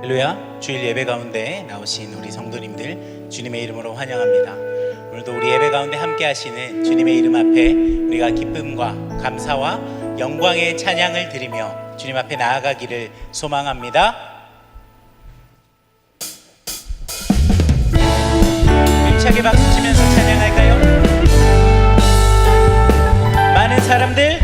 할렐루야. 주일 예배 가운데 나오신 우리 성도님들 주님의 이름으로 환영합니다. 오늘도 우리 예배 가운데 함께 하시는 주님의 이름 앞에 우리가 기쁨과 감사와 영광의 찬양을 드리며 주님 앞에 나아가기를 소망합니다. 힘차게 박수 치면서 찬양할까요? 많은 사람들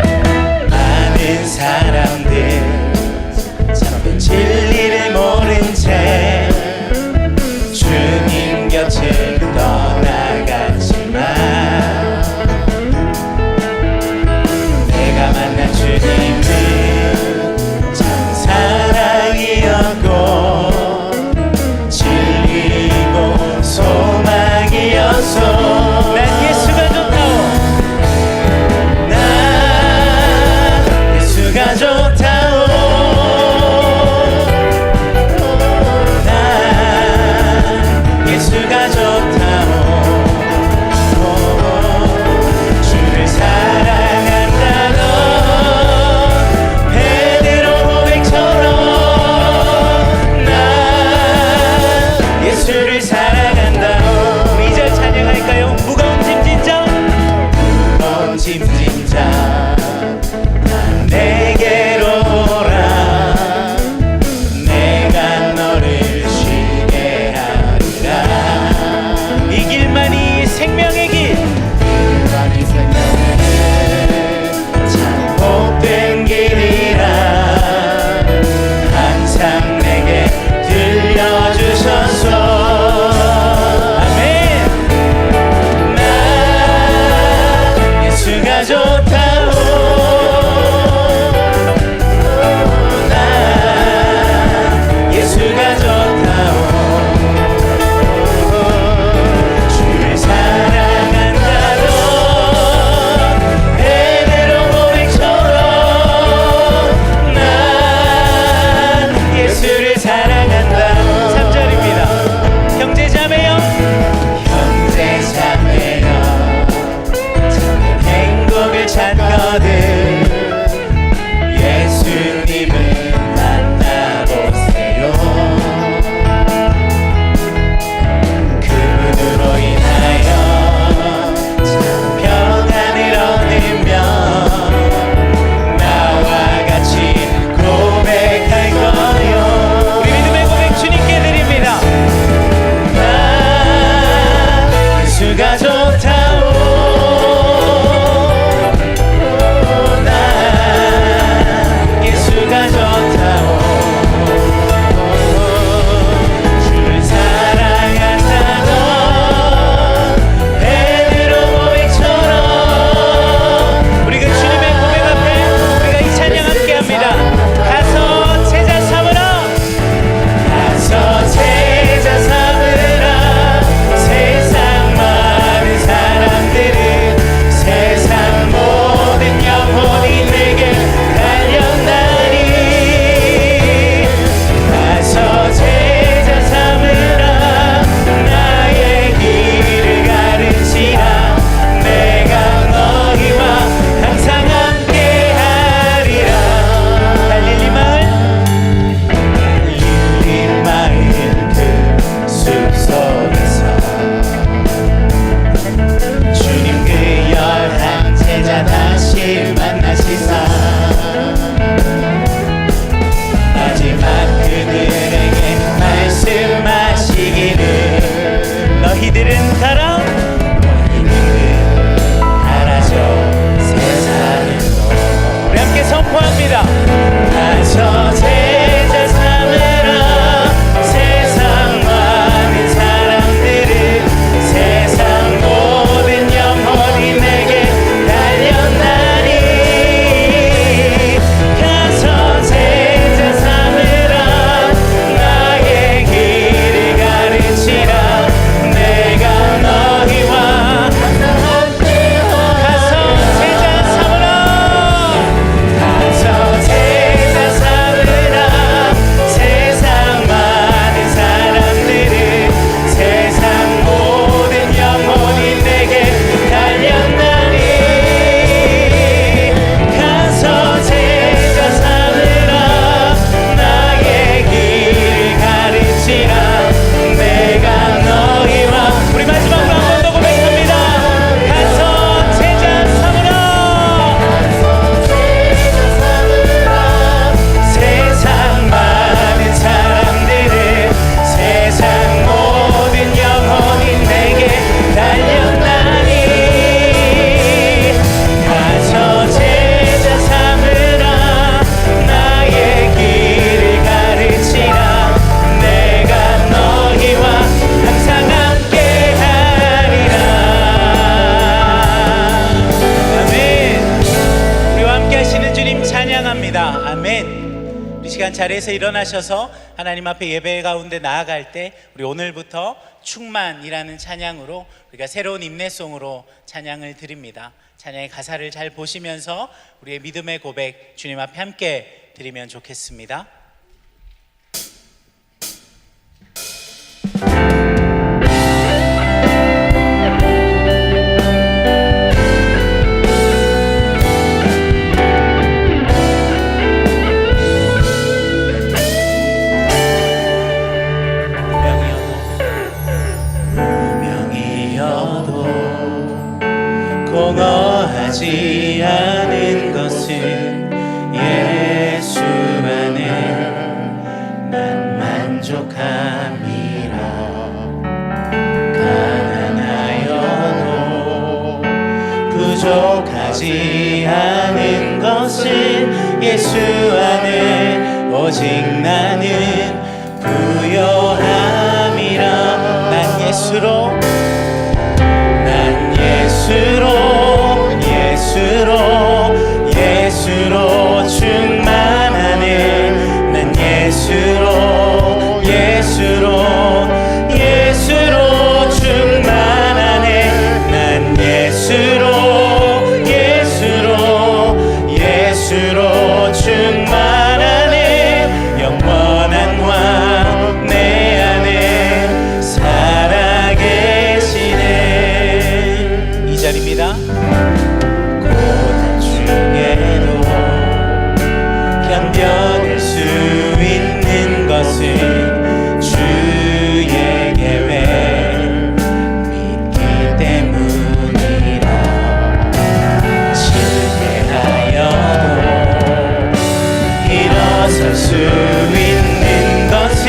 진리를 모른 채 주님 곁을 떠나갔지만 내가 만난 주님은 참 사랑이었고 진리고 소망이었소. 난 예수가 좋다오. 난 예수가 좋다오. 자리에서 일어나셔서 하나님 앞에 예배 가운데 나아갈 때 우리 오늘부터 충만이라는 찬양으로 우리가 새로운 인내송으로 찬양을 드립니다. 찬양의 가사를 잘 보시면서 우리의 믿음의 고백 주님 앞에 함께 드리면 좋겠습니다. 공허하지 않은 것은 예수 안에 난 만족함이라. 가난하여도 부족하지 않은 것은 예수 안에 오직 나는 부요함이라. 난 예수로 예수로 충만하네. 난 예수로 충만하네. 난 예수로 충만하네. 영원한 왕 내 안에 살아계시네. 이 자리입니다. 견뎌낼 수 있는 것은 주의 계획 믿기 때문이라. 실패하여도 일어설 수 있는 것은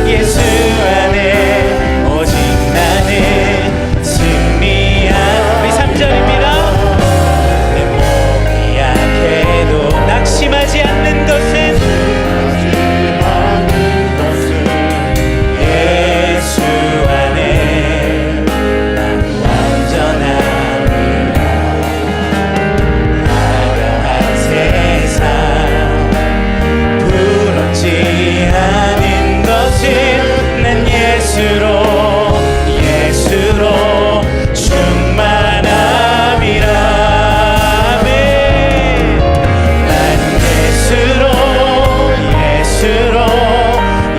예수 안에 오직 나는 승리한. 우리 3절입니다. 낙심하지 않는 것은 예수 안에 난 완전함이라. 화려한 세상 부럽지 않은 것은 난 예수로 충만함이라.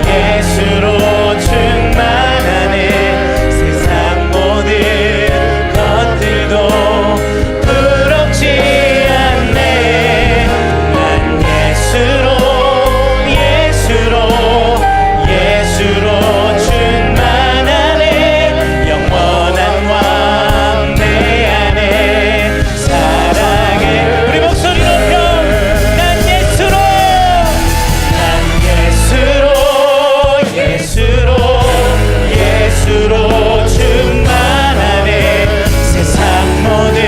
예수로 충만하네. 세상 모든 것들도 부럽지 않네. 난 예수로 충만하네. 영원한 왕 내 안에 살아계. 우리 목소리 높여. 난 예수로 충만하네. 세상 모든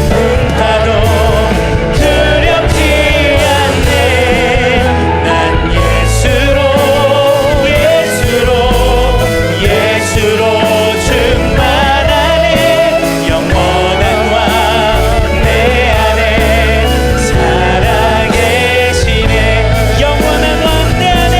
풍파도 두렵지 않네. 난 예수로 충만하네. 영원한 왕 내 안에 살아계시네. 영원한 왕 내 안에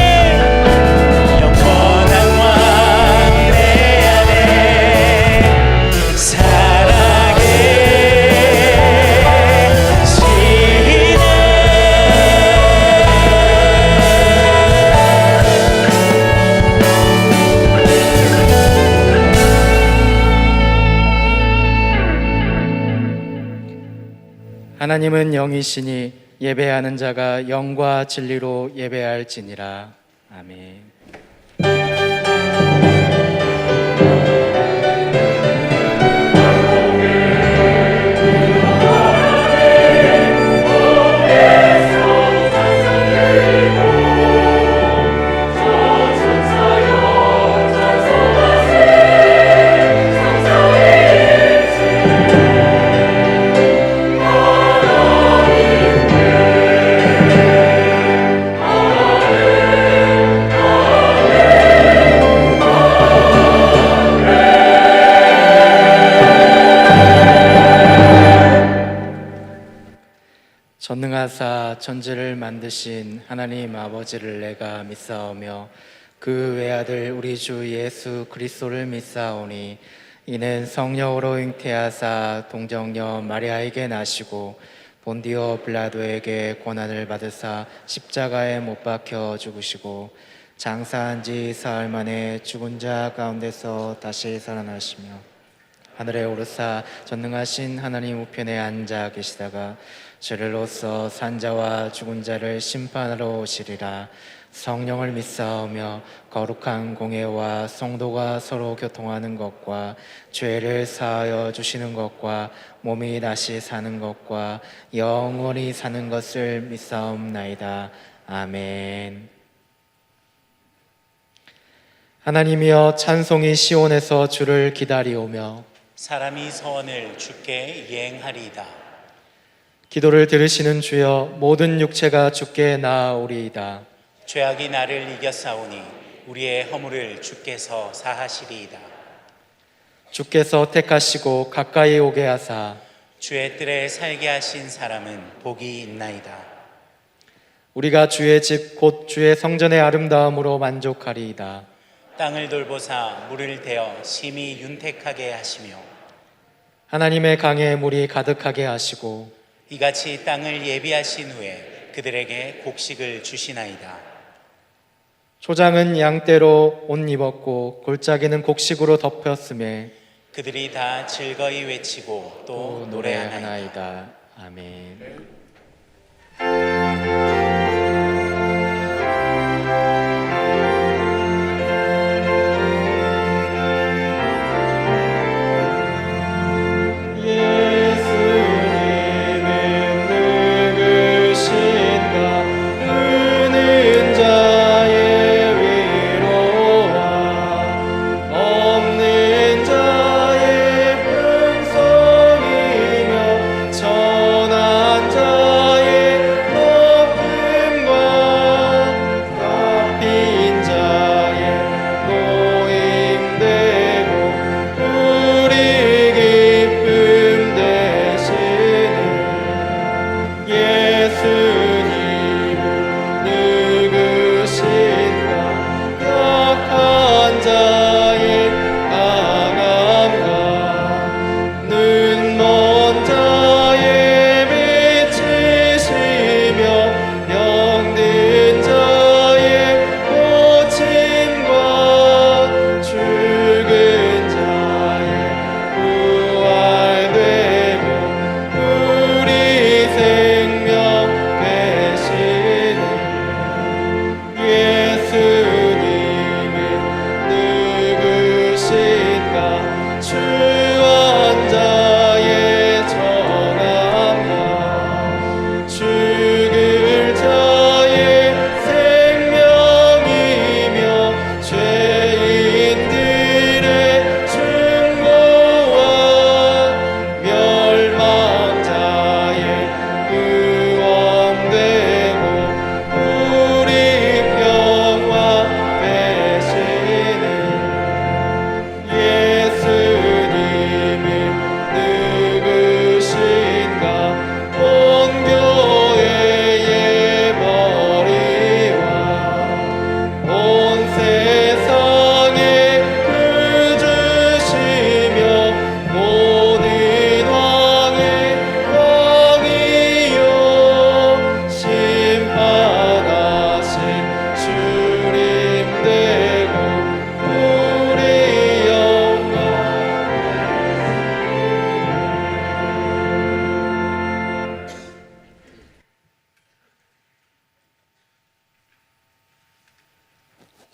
하나님은 영이시니 예배하는 자가 영과 진리로 예배할지니라. 아멘. 전능하사 천지를 만드신 하나님 아버지를 내가 믿사오며 그 외아들 우리 주 예수 그리스도를 믿사오니 이는 성령으로 잉태하사 동정녀 마리아에게 나시고 본디오 빌라도에게 고난을 받으사 십자가에 못 박혀 죽으시고 장사한 지 사흘 만에 죽은 자 가운데서 다시 살아나시며 하늘에 오르사 전능하신 하나님 우편에 앉아 계시다가 죄를로써 산자와 죽은 자를 심판하러 오시리라. 성령을 믿사오며 거룩한 공예와 성도가 서로 교통하는 것과 죄를 사하여 주시는 것과 몸이 다시 사는 것과 영원히 사는 것을 믿사옵나이다. 아멘. 하나님이여 찬송이 시온에서 주를 기다리오며 사람이 서원을 주께 이행하리이다. 기도를 들으시는 주여 모든 육체가 주께 나아오리이다. 죄악이 나를 이겼사오니 우리의 허물을 주께서 사하시리이다. 주께서 택하시고 가까이 오게 하사 주의 뜰에 살게 하신 사람은 복이 있나이다. 우리가 주의 집 곧 주의 성전의 아름다움으로 만족하리이다. 땅을 돌보사 물을 대어 심히 윤택하게 하시며 하나님의 강에 물이 가득하게 하시고 이같이 땅을 예비하신 후에 그들에게 곡식을 주시나이다. 초장은 양떼로 옷 입었고 골짜기는 곡식으로 덮였음에 그들이 다 즐거이 외치고 또 노래하나이다. 노래하나이다. 아멘.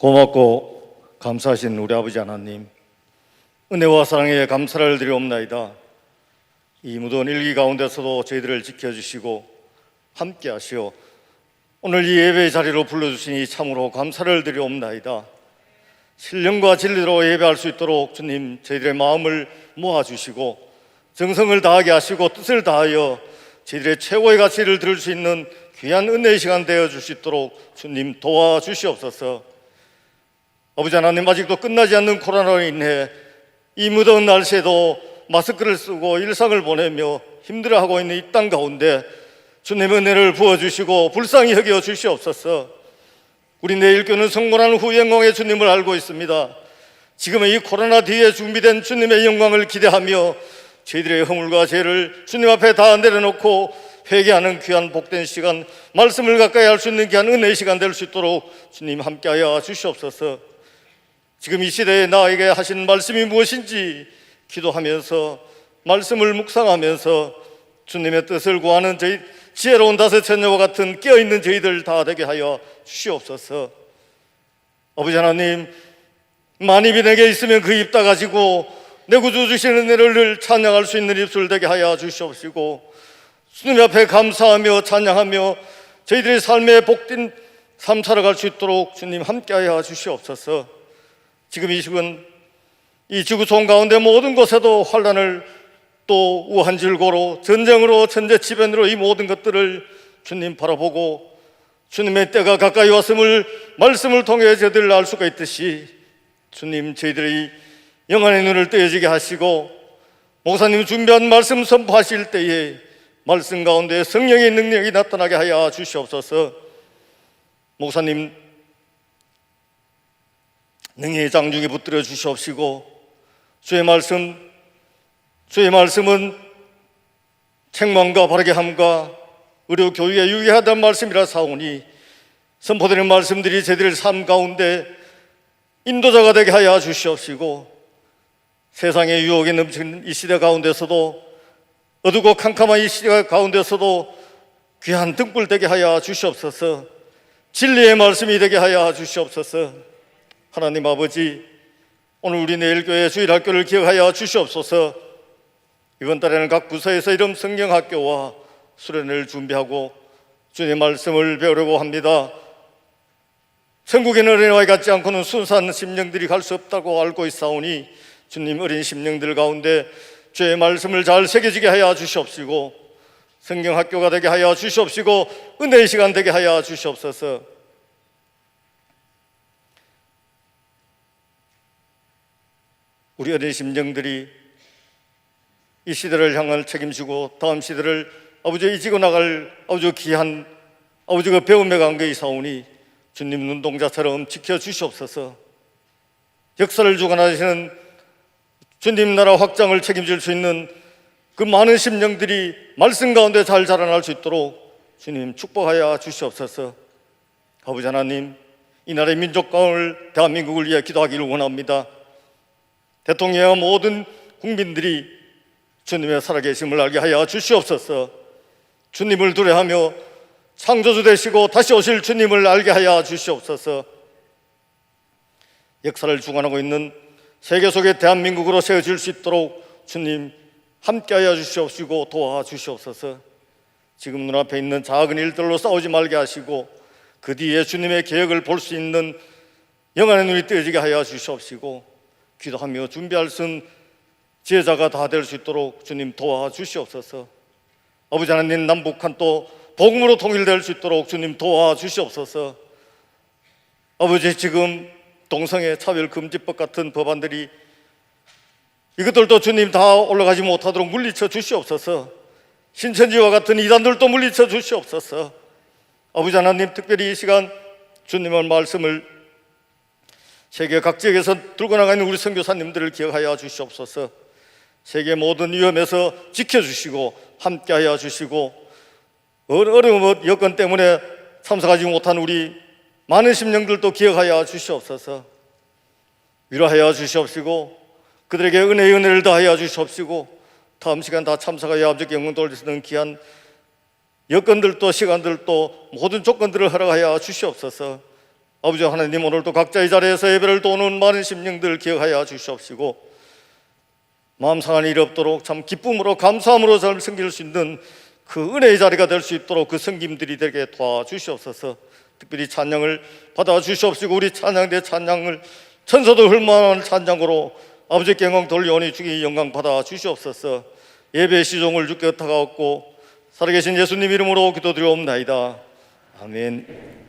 고맙고 감사하신 우리 아버지 하나님, 은혜와 사랑에 감사를 드리옵나이다. 이 무더운 일기 가운데서도 저희들을 지켜주시고 함께 하시어 오늘 이 예배 자리로 불러주시니 참으로 감사를 드리옵나이다. 신령과 진리로 예배할 수 있도록 주님 저희들의 마음을 모아주시고 정성을 다하게 하시고 뜻을 다하여 저희들의 최고의 가치를 들을 수 있는 귀한 은혜의 시간 되어줄 수 있도록 주님 도와주시옵소서. 아버지 하나님, 아직도 끝나지 않는 코로나로 인해 이 무더운 날씨에도 마스크를 쓰고 일상을 보내며 힘들어하고 있는 이 땅 가운데 주님의 은혜를 부어주시고 불쌍히 여겨 주시옵소서. 우리 내일 교는 성곤한 후 영광의 주님을 알고 있습니다. 지금의 이 코로나 뒤에 준비된 주님의 영광을 기대하며 저희들의 허물과 죄를 주님 앞에 다 내려놓고 회개하는 귀한 복된 시간, 말씀을 가까이 할 수 있는 귀한 은혜의 시간 될 수 있도록 주님 함께하여 주시옵소서. 지금 이 시대에 나에게 하신 말씀이 무엇인지 기도하면서 말씀을 묵상하면서 주님의 뜻을 구하는 저희 지혜로운 다섯 처녀와 같은 깨어있는 저희들 다 되게 하여 주시옵소서. 아버지 하나님, 만입이 내게 있으면 그 입 다 가지고 내 구주 주시는 은혜를 찬양할 수 있는 입술 되게 하여 주시옵시고, 주님 앞에 감사하며 찬양하며 저희들의 삶의 복된 삶 살아갈 수 있도록 주님 함께하여 주시옵소서. 지금 이 시간 이 지구촌 가운데 모든 곳에도 환난을 또 우한 질고로 전쟁으로 천재지변으로 이 모든 것들을 주님 바라보고 주님의 때가 가까이 왔음을 말씀을 통해 저희들 알 수가 있듯이 주님 저희들이 영안의 눈을 뜨여지게 하시고 목사님 준비한 말씀 선포하실 때에 말씀 가운데 성령의 능력이 나타나게 하여 주시옵소서. 목사님 능히 장중에 붙들어 주시옵시고 주의 말씀은 책망과 바르게 함과 의료 교육에 유의하다는 말씀이라 사오니 선포되는 말씀들이 저희들의 삶 가운데 인도자가 되게 하여 주시옵시고 세상의 유혹에 넘치는 이 시대 가운데서도 어두고 캄캄한 이 시대 가운데서도 귀한 등불 되게 하여 주시옵소서. 진리의 말씀이 되게 하여 주시옵소서. 하나님 아버지, 오늘 우리 내일교회 주일학교를 기억하여 주시옵소서. 이번 달에는 각 부서에서 이름 성경학교와 수련회를 준비하고 주님의 말씀을 배우려고 합니다. 천국의 어린아이 같지 않고는 순수한 심령들이 갈 수 없다고 알고 있사오니 주님 어린 심령들 가운데 주의 말씀을 잘 새겨지게 하여 주시옵시고 성경학교가 되게 하여 주시옵시고 은혜의 시간 되게 하여 주시옵소서. 우리 어린 심령들이 이 시대를 향할 책임지고 다음 시대를 아버지 이지고 나갈 아버지 귀한 아버지가 배움에 관계에 사오니 주님 눈동자처럼 지켜주시옵소서. 역사를 주관하시는 주님 나라 확장을 책임질 수 있는 그 많은 심령들이 말씀 가운데 잘 자라날 수 있도록 주님 축복하여 주시옵소서. 아버지 하나님, 이 나라의 민족 가운을 대한민국을 위해 기도하기를 원합니다. 대통령과 모든 국민들이 주님의 살아계심을 알게 하여 주시옵소서. 주님을 두려워하며 창조주 되시고 다시 오실 주님을 알게 하여 주시옵소서. 역사를 주관하고 있는 세계 속의 대한민국으로 세워질 수 있도록 주님 함께하여 주시옵시고 도와주시옵소서. 지금 눈앞에 있는 작은 일들로 싸우지 말게 하시고 그 뒤에 주님의 계획을 볼 수 있는 영안의 눈이 뜨여지게 하여 주시옵시고 기도하며 준비할 수 있는 지혜자가 다 될 수 있도록 주님 도와주시옵소서. 아버지 하나님, 남북한 또 복음으로 통일될 수 있도록 주님 도와주시옵소서. 아버지, 지금 동성애 차별금지법 같은 법안들이 이것들도 주님 다 올라가지 못하도록 물리쳐 주시옵소서. 신천지와 같은 이단들도 물리쳐 주시옵소서. 아버지 하나님, 특별히 이 시간 주님의 말씀을 세계 각 지역에서 들고 나가는 우리 선교사님들을 기억하여 주시옵소서. 세계 모든 위험에서 지켜주시고 함께하여 주시고 어려운 여건 때문에 참석하지 못한 우리 많은 심령들도 기억하여 주시옵소서. 위로하여 주시옵시고 그들에게 은혜의 은혜를 다하여 주시옵시고 다음 시간 다 참석하여 아버지께 영광 돌리시는 귀한 여건들도 시간들도 모든 조건들을 허락하여 주시옵소서. 아버지 하나님, 오늘도 각자의 자리에서 예배를 도우는 많은 심령들 기억하여 주시옵시고 마음 상한 일이 없도록 참 기쁨으로 감사함으로 잘 섬길 수 있는 그 은혜의 자리가 될 수 있도록 그 섬김들이 되게 도와주시옵소서. 특별히 찬양을 받아주시옵시고 우리 찬양대 찬양을 천사도 흘만한 찬양으로 아버지께 영광 돌려오니 주의 영광 받아주시옵소서. 예배의 시종을 주께 탁하옵고 살아계신 예수님 이름으로 기도드리옵나이다. 아멘.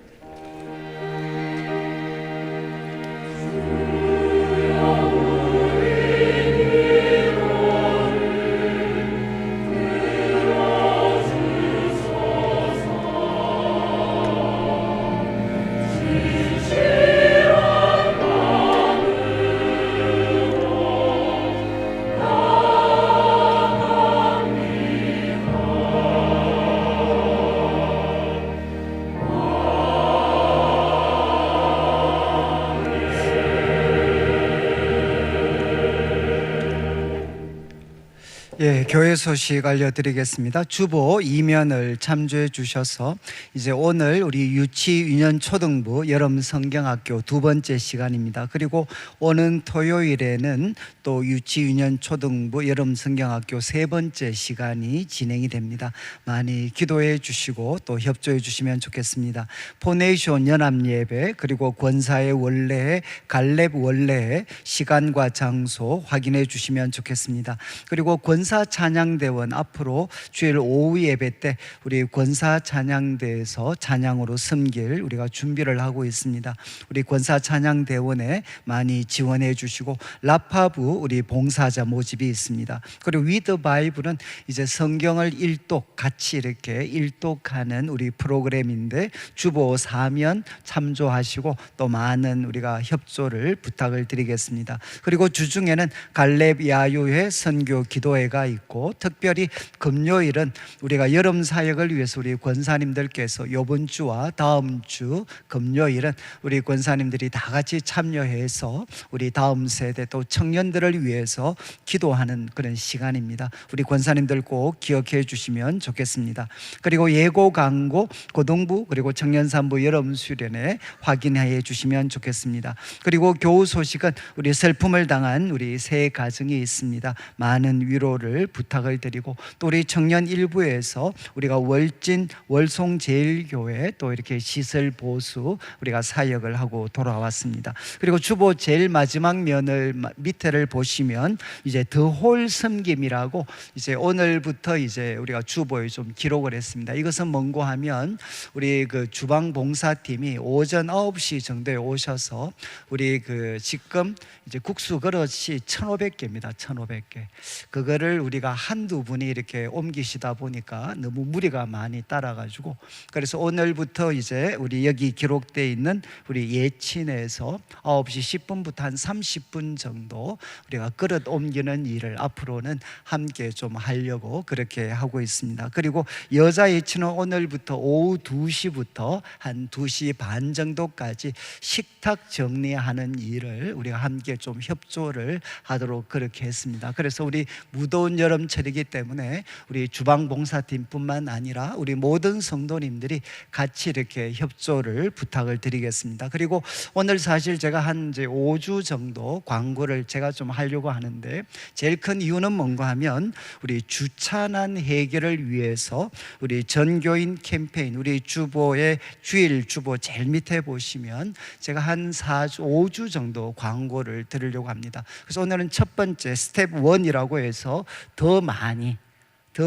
예, 교회 소식 알려드리겠습니다. 주보 이면을 참조해 주셔서 이제 오늘 우리 유치 유년 초등부 여름 성경학교 두 번째 시간입니다. 그리고 오는 토요일에는 또 유치 유년 초등부 여름 성경학교 세 번째 시간이 진행이 됩니다. 많이 기도해 주시고 또 협조해 주시면 좋겠습니다. 포네이션 연합 예배 그리고 권사의 원래의 갈렙 원래의 시간과 장소 확인해 주시면 좋겠습니다. 그리고 권사 찬양대원 앞으로 주일 오후 예배 때 우리 권사 찬양대에서 찬양으로 섬길 우리가 준비를 하고 있습니다. 우리 권사 찬양대원에 많이 지원해 주시고 라파부 우리 봉사자 모집이 있습니다. 그리고 위드 바이블은 이제 성경을 일독 같이 이렇게 일독하는 우리 프로그램인데 주보 사면 참조하시고 또 많은 우리가 협조를 부탁을 드리겠습니다. 그리고 주중에는 갈렙 야유회 선교 기도회가 있고 특별히 금요일은 우리가 여름 사역을 위해서 우리 권사님들께서 이번 주와 다음 주 금요일은 우리 권사님들이 다 같이 참여해서 우리 다음 세대 또 청년들을 위해서 기도하는 그런 시간입니다. 우리 권사님들 꼭 기억해 주시면 좋겠습니다. 그리고 예고 강고 고등부 그리고 청년산부 여름 수련회 확인해 주시면 좋겠습니다. 그리고 교우 소식은 우리 슬픔을 당한 우리 세 가정이 있습니다. 많은 위로를 부탁을 드리고 또 우리 청년 일부에서 우리가 월진 월송제일교회 또 이렇게 시설 보수 우리가 사역을 하고 돌아왔습니다. 그리고 주보 제일 마지막 면을 밑에를 보시면 이제 더홀 섬김이라고 이제 오늘부터 이제 우리가 주보에 좀 기록을 했습니다. 이것은 뭔고 하면 우리 그 주방 봉사팀이 오전 9시 정도에 오셔서 우리 그 지금 이제 국수 그릇이 1,500개입니다. 1,500개. 그거를 우리가 한두 분이 이렇게 옮기시다 보니까 너무 무리가 많이 따라가지고 그래서 오늘부터 이제 우리 여기 기록되어 있는 우리 예친에서 9시 10분부터 한 30분 정도 우리가 그릇 옮기는 일을 앞으로는 함께 좀 하려고 그렇게 하고 있습니다. 그리고 여자 예친은 오늘부터 오후 2시부터 한 2시 반 정도까지 식탁 정리하는 일을 우리가 함께 좀 협조를 하도록 그렇게 했습니다. 그래서 우리 무더운 여름철이기 때문에 우리 주방봉사팀뿐만 아니라 우리 모든 성도님들이 같이 이렇게 협조를 부탁을 드리겠습니다. 그리고 오늘 사실 제가 한 이제 5주 정도 광고를 제가 좀 하려고 하는데 제일 큰 이유는 뭔가 하면 우리 주차난 해결을 위해서 우리 전교인 캠페인 우리 주보의 주일 주보 제일 밑에 보시면 제가 한 4주 5주 정도 광고를 드리려고 합니다. 그래서 오늘은 첫 번째 스텝 1이라고 해서 더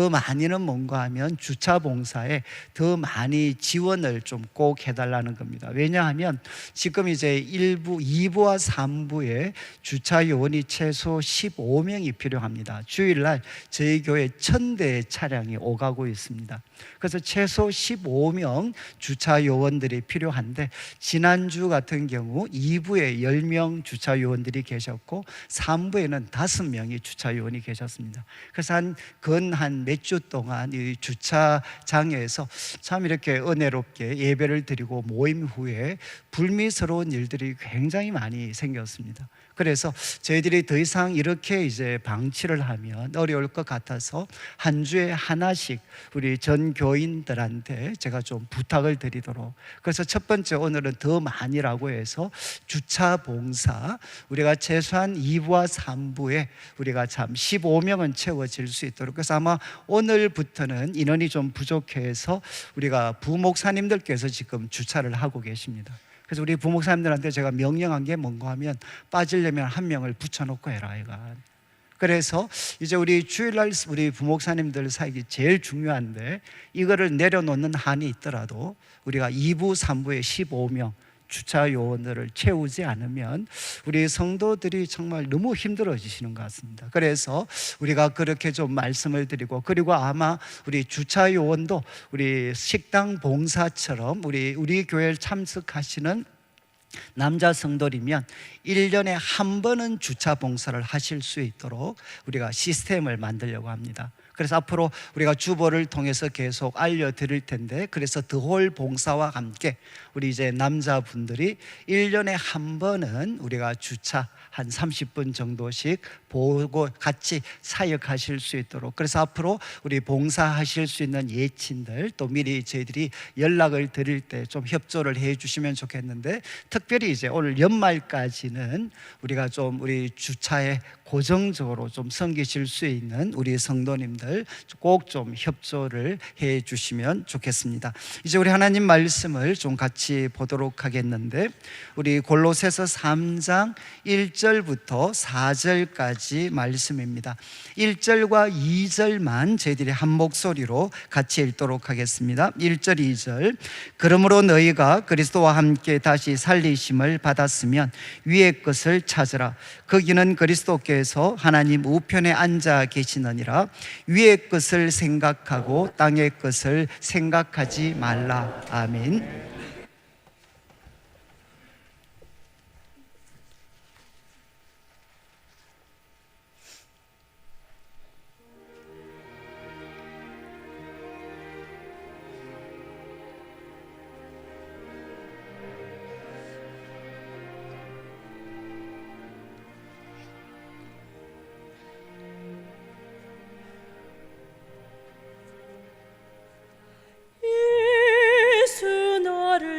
많이는 뭔가 하면 주차 봉사에 더 많이 지원을 좀 꼭 해달라는 겁니다. 왜냐하면 지금 이제 2부와 3부에 주차 요원이 최소 15명이 필요합니다. 주일날 저희 교회 1,000대의 차량이 오가고 있습니다. 그래서 최소 15명 주차 요원들이 필요한데 지난주 같은 경우 2부에 10명 주차 요원들이 계셨고 3부에는 5명이 주차 요원이 계셨습니다. 그래서 한 몇 주 동안 이 주차장에서 참 이렇게 은혜롭게 예배를 드리고 모임 후에 불미스러운 일들이 굉장히 많이 생겼습니다. 그래서 저희들이 더 이상 이렇게 이제 방치를 하면 어려울 것 같아서 한 주에 하나씩 우리 전 교인들한테 제가 좀 부탁을 드리도록 그래서 첫 번째 오늘은 더 많이라고 해서 주차 봉사 우리가 최소한 2부와 3부에 우리가 참 15명은 채워질 수 있도록 그래서 아마 오늘부터는 인원이 좀 부족해서 우리가 부목사님들께서 지금 주차를 하고 계십니다. 그래서 우리 부목사님들한테 제가 명령한 게 뭔가 하면 빠지려면 한 명을 붙여놓고 해라 이가. 그래서 이제 우리 주일날 우리 부목사님들 사역이 제일 중요한데 이거를 내려놓는 한이 있더라도 우리가 2부 3부에 15명 주차 요원들을 채우지 않으면 우리 성도들이 정말 너무 힘들어지시는 것 같습니다. 그래서 우리가 그렇게 좀 말씀을 드리고 그리고 아마 우리 주차 요원도 우리 식당 봉사처럼 우리 교회에 참석하시는 남자 성도이면 1년에 한 번은 주차 봉사를 하실 수 있도록 우리가 시스템을 만들려고 합니다. 그래서 앞으로 우리가 주보를 통해서 계속 알려드릴 텐데, 그래서 더홀 봉사와 함께 우리 이제 남자분들이 1년에 한 번은 우리가 주차 한 30분 정도씩 보고 같이 사역하실 수 있도록, 그래서 앞으로 우리 봉사하실 수 있는 예친들 또 미리 저희들이 연락을 드릴 때 좀 협조를 해 주시면 좋겠는데, 특별히 이제 오늘 연말까지는 우리가 좀 우리 주차에 고정적으로 좀 섬기실 수 있는 우리 성도님들 꼭 좀 협조를 해 주시면 좋겠습니다. 이제 우리 하나님 말씀을 좀 같이 보도록 하겠는데, 우리 골로새서 3장 1절부터 4절까지 말씀입니다. 1절과 2절만 저희들이 한 목소리로 같이 읽도록 하겠습니다. 1절 2절. 그러므로 너희가 그리스도와 함께 다시 살리심을 받았으면 위의 것을 찾으라. 거기는 그리스도께서 하나님 우편에 앉아 계시느니라. 위의 것을 생각하고 땅의 것을 생각하지 말라. 아멘. 예수 너를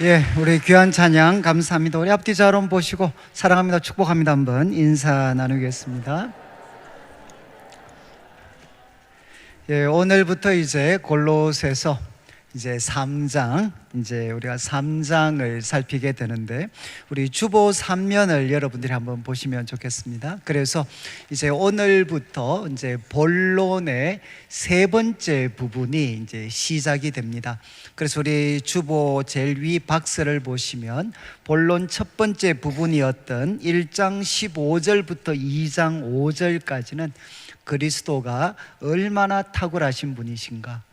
예, 우리 귀한 찬양 감사합니다. 우리 앞뒤 자론 보시고 사랑합니다, 축복합니다 한번 인사 나누겠습니다. 예, 오늘부터 이제 골로새서 이제 3장, 이제 우리가 3장을 살피게 되는데 우리 주보 3면을 여러분들이 한번 보시면 좋겠습니다. 그래서 이제 오늘부터 이제 본론의 세 번째 부분이 이제 시작이 됩니다. 그래서 우리 주보 제일 위 박스를 보시면 본론 첫 번째 부분이었던 1장 15절부터 2장 5절까지는 그리스도가 얼마나 탁월하신 분이신가,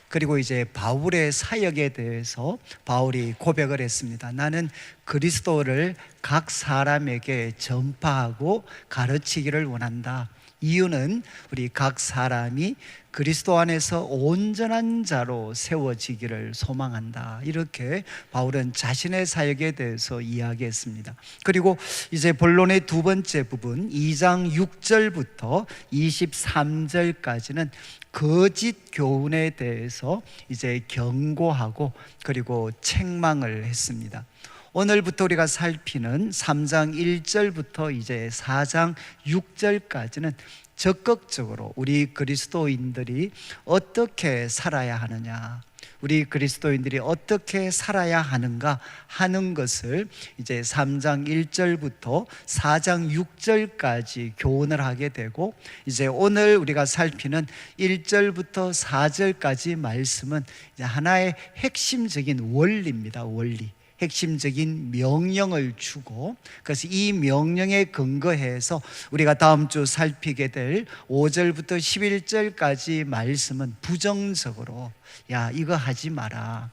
그리고 이제 바울의 사역에 대해서 바울이 고백을 했습니다. 나는 그리스도를 각 사람에게 전파하고 가르치기를 원한다. 이유는 우리 각 사람이 그리스도 안에서 온전한 자로 세워지기를 소망한다. 이렇게 바울은 자신의 사역에 대해서 이야기했습니다. 그리고 이제 본론의 두 번째 부분 2장 6절부터 23절까지는 거짓 교훈에 대해서 이제 경고하고 그리고 책망을 했습니다. 오늘부터 우리가 살피는 3장 1절부터 이제 4장 6절까지는 적극적으로 우리 그리스도인들이 어떻게 살아야 하느냐, 우리 그리스도인들이 어떻게 살아야 하는가 하는 것을 이제 3장 1절부터 4장 6절까지 교훈을 하게 되고, 이제 오늘 우리가 살피는 1절부터 4절까지 말씀은 이제 하나의 핵심적인 원리입니다. 원리, 핵심적인 명령을 주고, 그래서 이 명령에 근거해서 우리가 다음 주 살피게 될 5절부터 11절까지 말씀은 부정적으로 야 이거 하지 마라,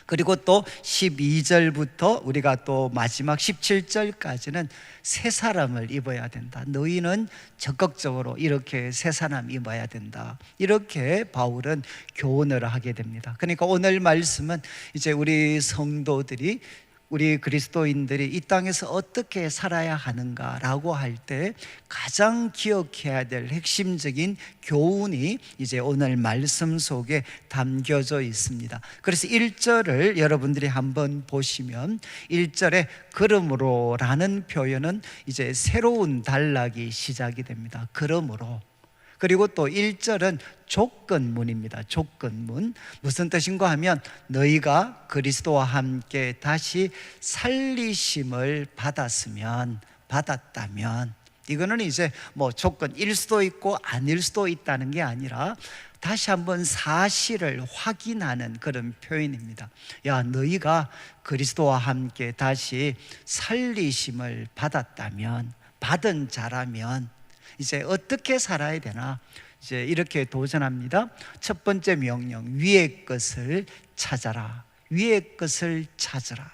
그리고 또 12절부터 우리가 또 마지막 17절까지는 새 사람을 입어야 된다. 너희는 적극적으로 이렇게 새 사람 입어야 된다. 이렇게 바울은 교훈을 하게 됩니다. 그러니까 오늘 말씀은 이제 우리 성도들이, 우리 그리스도인들이 이 땅에서 어떻게 살아야 하는가라고 할 때 가장 기억해야 될 핵심적인 교훈이 이제 오늘 말씀 속에 담겨져 있습니다. 그래서 1절을 여러분들이 한번 보시면 1절에 그러므로라는 표현은 이제 새로운 단락이 시작이 됩니다. 그러므로. 그리고 또 1절은 조건문입니다. 조건문. 무슨 뜻인가 하면 너희가 그리스도와 함께 다시 살리심을 받았다면, 이거는 이제 뭐 조건일 수도 있고 아닐 수도 있다는 게 아니라 다시 한번 사실을 확인하는 그런 표현입니다. 야, 너희가 그리스도와 함께 다시 살리심을 받았다면, 받은 자라면 이제 어떻게 살아야 되나, 이제 이렇게 도전합니다. 첫 번째 명령, 위의 것을 찾아라. 위의 것을 찾으라.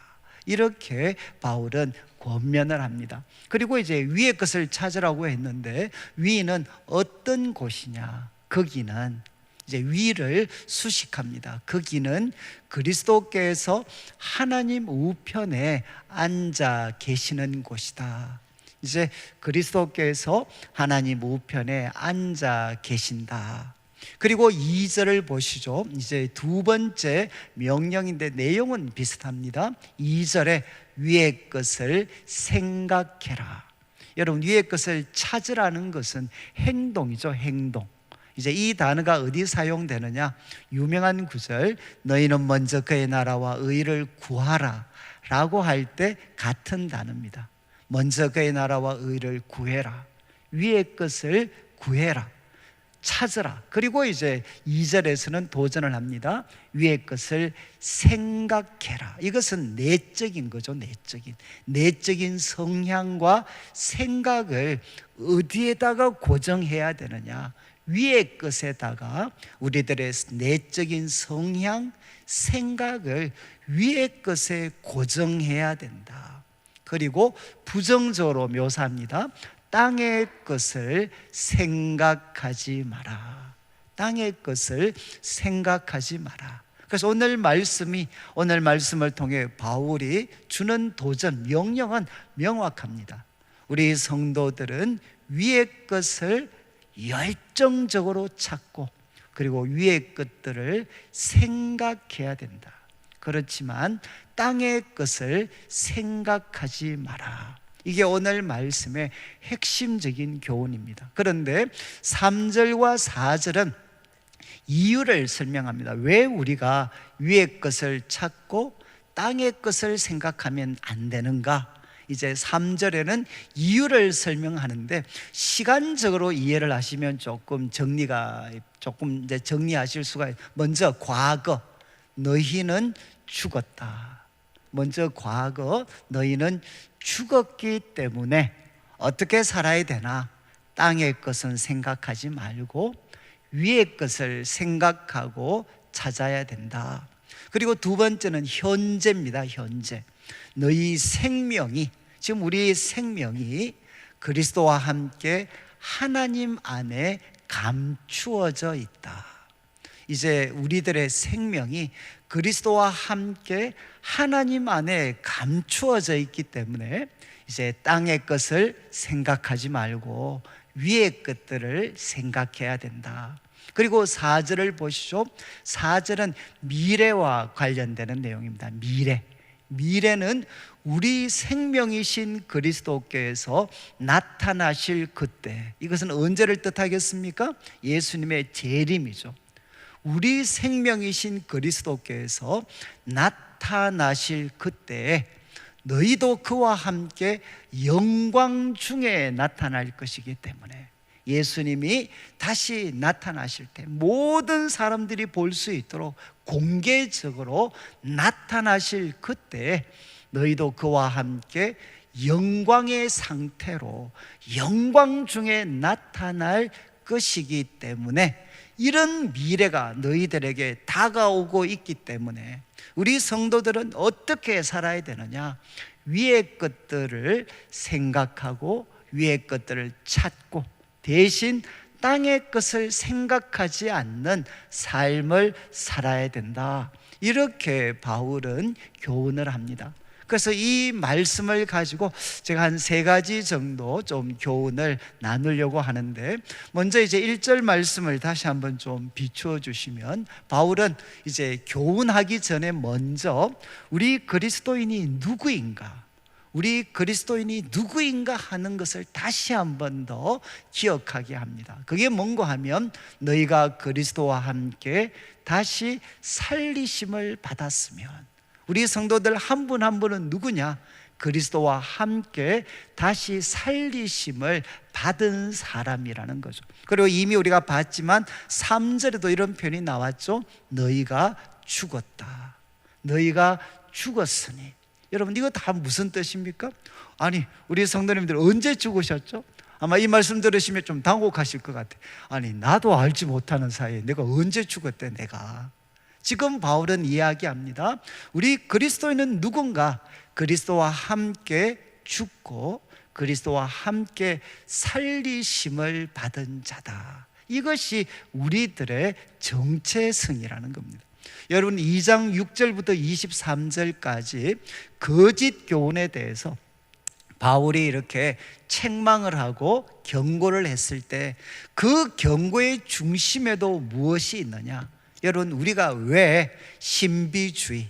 이렇게 바울은 권면을 합니다. 그리고 이제 위의 것을 찾으라고 했는데 위는 어떤 곳이냐? 거기는 이제 위를 수식합니다. 거기는 그리스도께서 하나님 우편에 앉아 계시는 곳이다. 이제 그리스도께서 하나님 우편에 앉아 계신다. 그리고 2절을 보시죠. 이제 두 번째 명령인데 내용은 비슷합니다. 2절에 위의 것을 생각해라. 여러분, 위의 것을 찾으라는 것은 행동이죠. 행동. 이제 이 단어가 어디 사용되느냐? 유명한 구절, 너희는 먼저 그의 나라와 의를 구하라 라고 할 때 같은 단어입니다. 먼저 그의 나라와 의를 구해라. 위의 것을 구해라. 찾으라. 그리고 이제 2절에서는 도전을 합니다. 위의 것을 생각해라. 이것은 내적인 거죠. 내적인 성향과 생각을 어디에다가 고정해야 되느냐? 위의 것에다가 우리들의 내적인 성향, 생각을 위의 것에 고정해야 된다. 그리고 부정적으로 묘사합니다. 땅의 것을 생각하지 마라. 땅의 것을 생각하지 마라. 그래서 오늘 말씀을 통해 바울이 주는 도전, 명령은 명확합니다. 우리 성도들은 위의 것을 열정적으로 찾고 그리고 위의 것들을 생각해야 된다. 그렇지만 땅의 것을 생각하지 마라. 이게 오늘 말씀의 핵심적인 교훈입니다. 그런데 3절과 4절은 이유를 설명합니다. 왜 우리가 위의 것을 찾고 땅의 것을 생각하면 안 되는가? 이제 3절에는 이유를 설명하는데, 시간적으로 이해를 하시면 조금 이제 정리하실 수가 있어요. 먼저 과거, 너희는 죽었다. 먼저 과거, 너희는 죽었기 때문에 어떻게 살아야 되나? 땅의 것은 생각하지 말고 위의 것을 생각하고 찾아야 된다. 그리고 두 번째는 현재입니다. 현재. 너희 생명이, 지금 우리 생명이 그리스도와 함께 하나님 안에 감추어져 있다. 이제 우리들의 생명이 그리스도와 함께 하나님 안에 감추어져 있기 때문에 이제 땅의 것을 생각하지 말고 위의 것들을 생각해야 된다. 그리고 4절을 보시죠. 4절은 미래와 관련되는 내용입니다. 미래는 우리 생명이신 그리스도께서 나타나실 그때, 이것은 언제를 뜻하겠습니까? 예수님의 재림이죠. 우리 생명이신 그리스도께서 나타나실 그때에 너희도 그와 함께 영광 중에 나타날 것이기 때문에, 예수님이 다시 나타나실 때 모든 사람들이 볼 수 있도록 공개적으로 나타나실 그때에 너희도 그와 함께 영광의 상태로 영광 중에 나타날 것이기 때문에, 이런 미래가 너희들에게 다가오고 있기 때문에 우리 성도들은 어떻게 살아야 되느냐? 위의 것들을 생각하고 위의 것들을 찾고 대신 땅의 것을 생각하지 않는 삶을 살아야 된다. 이렇게 바울은 교훈을 합니다. 그래서 이 말씀을 가지고 제가 한 3가지 정도 좀 교훈을 나누려고 하는데, 먼저 이제 1절 말씀을 다시 한번 좀 비추어 주시면, 바울은 이제 교훈하기 전에 먼저 우리 그리스도인이 누구인가, 우리 그리스도인이 누구인가 하는 것을 다시 한번 더 기억하게 합니다. 그게 뭔가 하면, 너희가 그리스도와 함께 다시 살리심을 받았으면, 우리 성도들 한 분 한 분은 누구냐? 그리스도와 함께 다시 살리심을 받은 사람이라는 거죠. 그리고 이미 우리가 봤지만 3절에도 이런 표현이 나왔죠. 너희가 죽었다. 너희가 죽었으니. 여러분, 이거 다 무슨 뜻입니까? 아니, 우리 성도님들 언제 죽으셨죠? 아마 이 말씀 들으시면 좀 당혹하실 것 같아요. 아니, 나도 알지 못하는 사이에 내가 언제 죽었대, 내가. 지금 바울은 이야기합니다. 우리 그리스도인은 누군가? 그리스도와 함께 죽고 그리스도와 함께 살리심을 받은 자다. 이것이 우리들의 정체성이라는 겁니다. 여러분, 2장 6절부터 23절까지 거짓 교훈에 대해서 바울이 이렇게 책망을 하고 경고를 했을 때, 그 경고의 중심에도 무엇이 있느냐? 여러분, 우리가 왜 신비주의,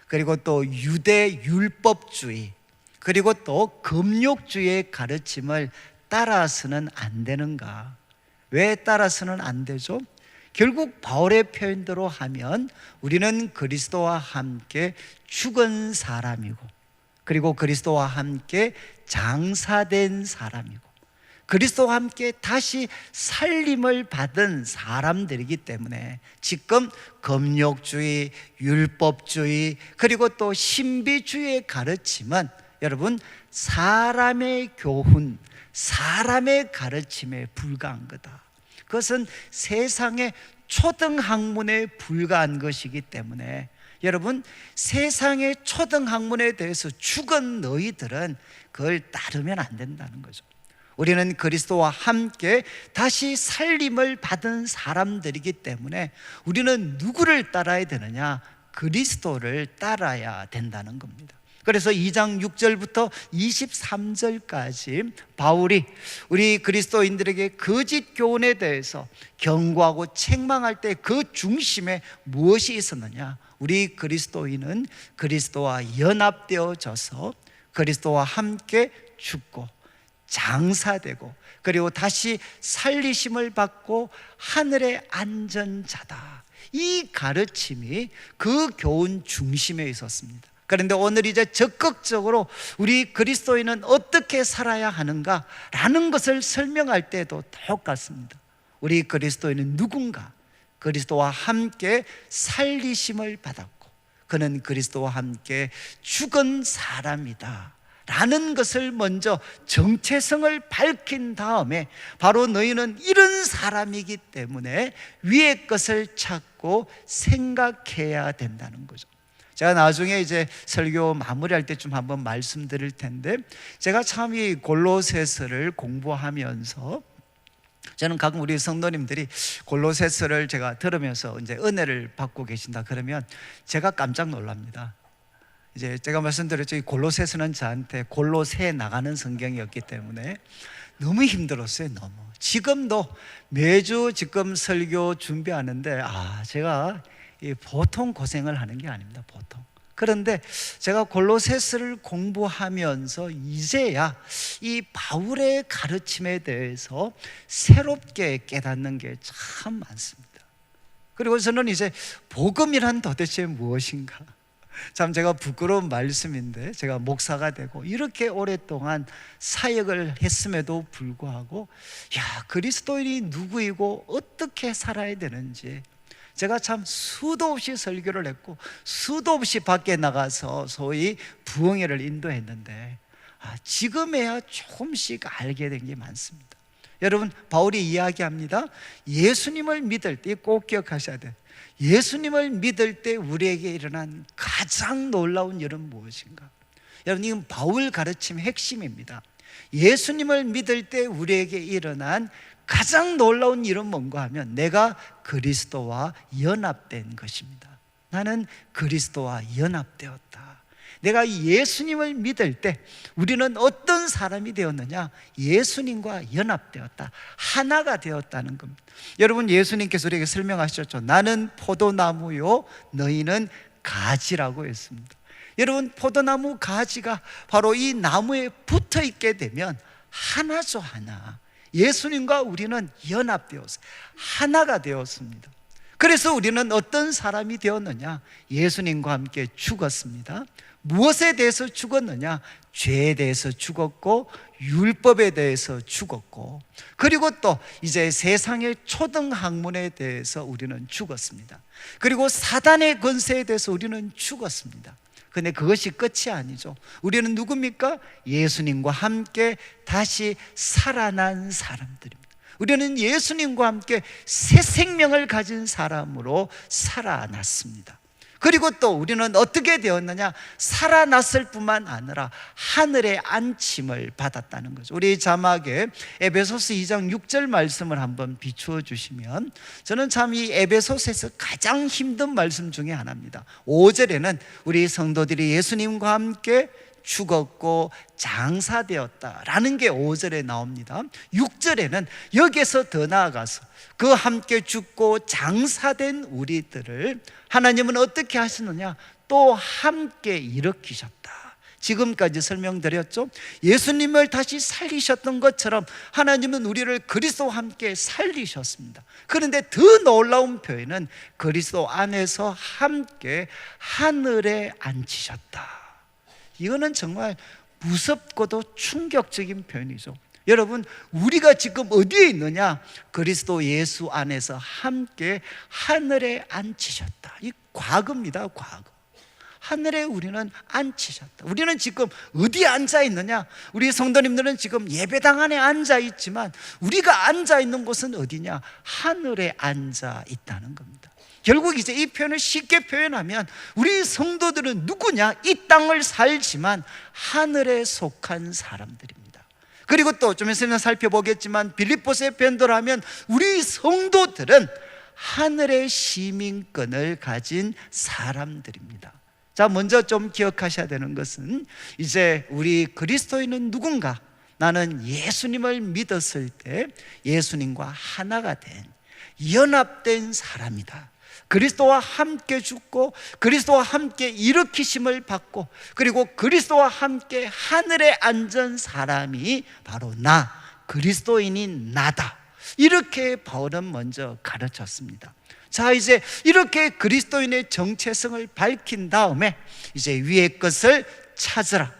그리고 또 유대 율법주의, 그리고 또 금욕주의의 가르침을 따라서는 안 되는가? 왜 따라서는 안 되죠? 결국 바울의 표현대로 하면 우리는 그리스도와 함께 죽은 사람이고, 그리고 그리스도와 함께 장사된 사람이고, 그리스도와 함께 다시 살림을 받은 사람들이기 때문에, 지금 금욕주의, 율법주의, 그리고 또 신비주의의 가르침은 여러분, 사람의 교훈, 사람의 가르침에 불과한 거다. 그것은 세상의 초등학문에 불과한 것이기 때문에, 여러분, 세상의 초등학문에 대해서 죽은 너희들은 그걸 따르면 안 된다는 거죠. 우리는 그리스도와 함께 다시 살림을 받은 사람들이기 때문에 우리는 누구를 따라야 되느냐? 그리스도를 따라야 된다는 겁니다. 그래서 2장 6절부터 23절까지 바울이 우리 그리스도인들에게 거짓 교훈에 대해서 경고하고 책망할 때 그 중심에 무엇이 있었느냐? 우리 그리스도인은 그리스도와 연합되어져서 그리스도와 함께 죽고 장사되고 그리고 다시 살리심을 받고 하늘에 앉은 자다. 이 가르침이 그 교훈 중심에 있었습니다. 그런데 오늘 이제 적극적으로 우리 그리스도인은 어떻게 살아야 하는가라는 것을 설명할 때도 똑같습니다. 우리 그리스도인은 누군가? 그리스도와 함께 살리심을 받았고 그는 그리스도와 함께 죽은 사람이다 라는 것을 먼저 정체성을 밝힌 다음에 바로 너희는 이런 사람이기 때문에 위의 것을 찾고 생각해야 된다는 거죠. 제가 나중에 이제 설교 마무리할 때쯤 한번 말씀드릴 텐데, 제가 참 이 골로새서를 공부하면서 저는 가끔 우리 성도님들이 골로새서를 제가 들으면서 이제 은혜를 받고 계신다 그러면 제가 깜짝 놀랍니다. 이제 제가 말씀드렸죠. 이 골로새서는 저한테 골로 새 나가는 성경이었기 때문에 너무 힘들었어요. 너무. 지금도 매주 지금 설교 준비하는데 제가 보통 고생을 하는 게 아닙니다. 보통. 그런데 제가 골로새서를 공부하면서 이제야 이 바울의 가르침에 대해서 새롭게 깨닫는 게 참 많습니다. 그리고 저는 이제 복음이란 도대체 무엇인가? 참 제가 부끄러운 말씀인데, 제가 목사가 되고 이렇게 오랫동안 사역을 했음에도 불구하고 그리스도인이 누구이고 어떻게 살아야 되는지 제가 참 수도 없이 설교를 했고 수도 없이 밖에 나가서 소위 부흥회를 인도했는데 지금에야 조금씩 알게 된 게 많습니다. 여러분, 바울이 이야기합니다. 예수님을 믿을 때 꼭 기억하셔야 돼요. 예수님을 믿을 때 우리에게 일어난 가장 놀라운 일은 무엇인가? 여러분, 이건 바울 가르침의 핵심입니다. 예수님을 믿을 때 우리에게 일어난 가장 놀라운 일은 뭔가 하면 내가 그리스도와 연합된 것입니다. 나는 그리스도와 연합되었다. 내가 예수님을 믿을 때 우리는 어떤 사람이 되었느냐? 예수님과 연합되었다. 하나가 되었다는 겁니다. 여러분, 예수님께서 우리에게 설명하셨죠. 나는 포도나무요 너희는 가지라고 했습니다. 여러분, 포도나무 가지가 바로 이 나무에 붙어 있게 되면 하나죠, 하나. 예수님과 우리는 연합되어서 하나가 되었습니다. 그래서 우리는 어떤 사람이 되었느냐? 예수님과 함께 죽었습니다. 무엇에 대해서 죽었느냐? 죄에 대해서 죽었고 율법에 대해서 죽었고, 그리고 또 이제 세상의 초등학문에 대해서 우리는 죽었습니다. 그리고 사단의 권세에 대해서 우리는 죽었습니다. 근데 그것이 끝이 아니죠. 우리는 누굽니까? 예수님과 함께 다시 살아난 사람들입니다. 우리는 예수님과 함께 새 생명을 가진 사람으로 살아났습니다. 그리고 또 우리는 어떻게 되었느냐? 살아났을 뿐만 아니라 하늘에 안침을 받았다는 거죠. 우리 자막에 에베소서 2장 6절 말씀을 한번 비추어 주시면, 저는 참 이 에베소서에서 가장 힘든 말씀 중에 하나입니다. 5절에는 우리 성도들이 예수님과 함께 죽었고 장사되었다라는 게 5절에 나옵니다. 6절에는 여기에서 더 나아가서 그 함께 죽고 장사된 우리들을 하나님은 어떻게 하시느냐? 또 함께 일으키셨다. 지금까지 설명드렸죠. 예수님을 다시 살리셨던 것처럼 하나님은 우리를 그리스도와 함께 살리셨습니다. 그런데 더 놀라운 표현은 그리스도 안에서 함께 하늘에 앉히셨다. 이거는 정말 무섭고도 충격적인 표현이죠. 여러분, 우리가 지금 어디에 있느냐? 그리스도 예수 안에서 함께 하늘에 앉히셨다. 이 과거입니다. 과거. 하늘에 우리는 앉히셨다. 우리는 지금 어디에 앉아 있느냐? 우리 성도님들은 지금 예배당 안에 앉아 있지만 우리가 앉아 있는 곳은 어디냐? 하늘에 앉아 있다는 겁니다. 결국 이제 이 표현을 쉽게 표현하면 우리 성도들은 누구냐? 이 땅을 살지만 하늘에 속한 사람들입니다. 그리고 또 좀 있으면 살펴보겠지만 빌립보서의 편도로 하면 우리 성도들은 하늘의 시민권을 가진 사람들입니다. 자, 먼저 좀 기억하셔야 되는 것은 이제 우리 그리스도인은 누군가? 나는 예수님을 믿었을 때 예수님과 하나가 된, 연합된 사람이다. 그리스도와 함께 죽고 그리스도와 함께 일으키심을 받고 그리고 그리스도와 함께 하늘에 앉은 사람이 바로 나, 그리스도인인 나다. 이렇게 바울은 먼저 가르쳤습니다. 자, 이제 이렇게 그리스도인의 정체성을 밝힌 다음에 이제 위의 것을 찾으라,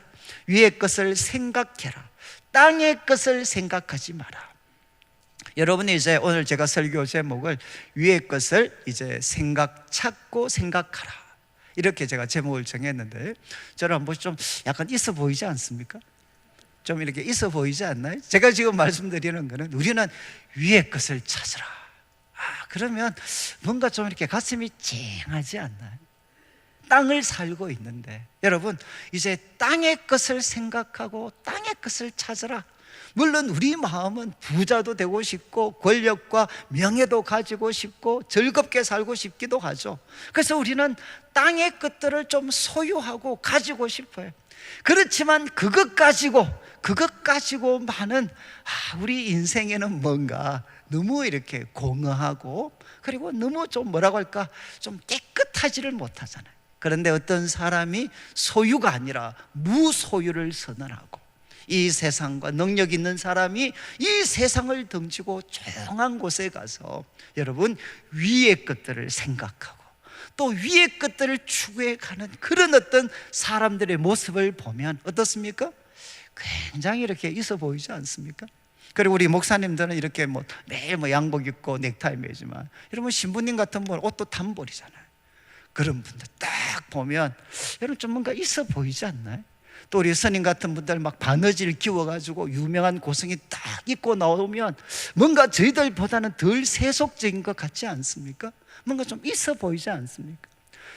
위의 것을 생각해라, 땅의 것을 생각하지 마라. 여러분이 이제 오늘 제가 설교 제목을 위의 것을 이제 찾고 생각하라, 이렇게 제가 제목을 정했는데, 저는 한번 좀 약간 있어 보이지 않습니까? 좀 이렇게 있어 보이지 않나요? 제가 지금 말씀드리는 거는 우리는 위의 것을 찾으라. 그러면 뭔가 좀 이렇게 가슴이 찡하지 않나요? 땅을 살고 있는데 여러분, 이제 땅의 것을 생각하고 땅의 것을 찾으라. 물론 우리 마음은 부자도 되고 싶고 권력과 명예도 가지고 싶고 즐겁게 살고 싶기도 하죠. 그래서 우리는 땅의 것들을 좀 소유하고 가지고 싶어요. 그렇지만 그것 가지고만은 우리 인생에는 뭔가 너무 이렇게 공허하고 그리고 너무 좀 뭐라고 할까, 좀 깨끗하지를 못하잖아요. 그런데 어떤 사람이 소유가 아니라 무소유를 선언하고, 이 세상과 능력 있는 사람이 이 세상을 덩치고 조용한 곳에 가서 여러분 위의 것들을 생각하고 또 위의 것들을 추구해 가는 그런 어떤 사람들의 모습을 보면 어떻습니까? 굉장히 이렇게 있어 보이지 않습니까? 그리고 우리 목사님들은 이렇게 매일 양복 입고 넥타이 매지만, 여러분 신부님 같은 분은 옷도 단벌이잖아요. 그런 분들 딱 보면 여러분 좀 뭔가 있어 보이지 않나요? 또 우리 스님 같은 분들 막 바느질 끼워가지고 유명한 고성이 딱 입고 나오면 뭔가 저희들보다는 덜 세속적인 것 같지 않습니까? 뭔가 좀 있어 보이지 않습니까?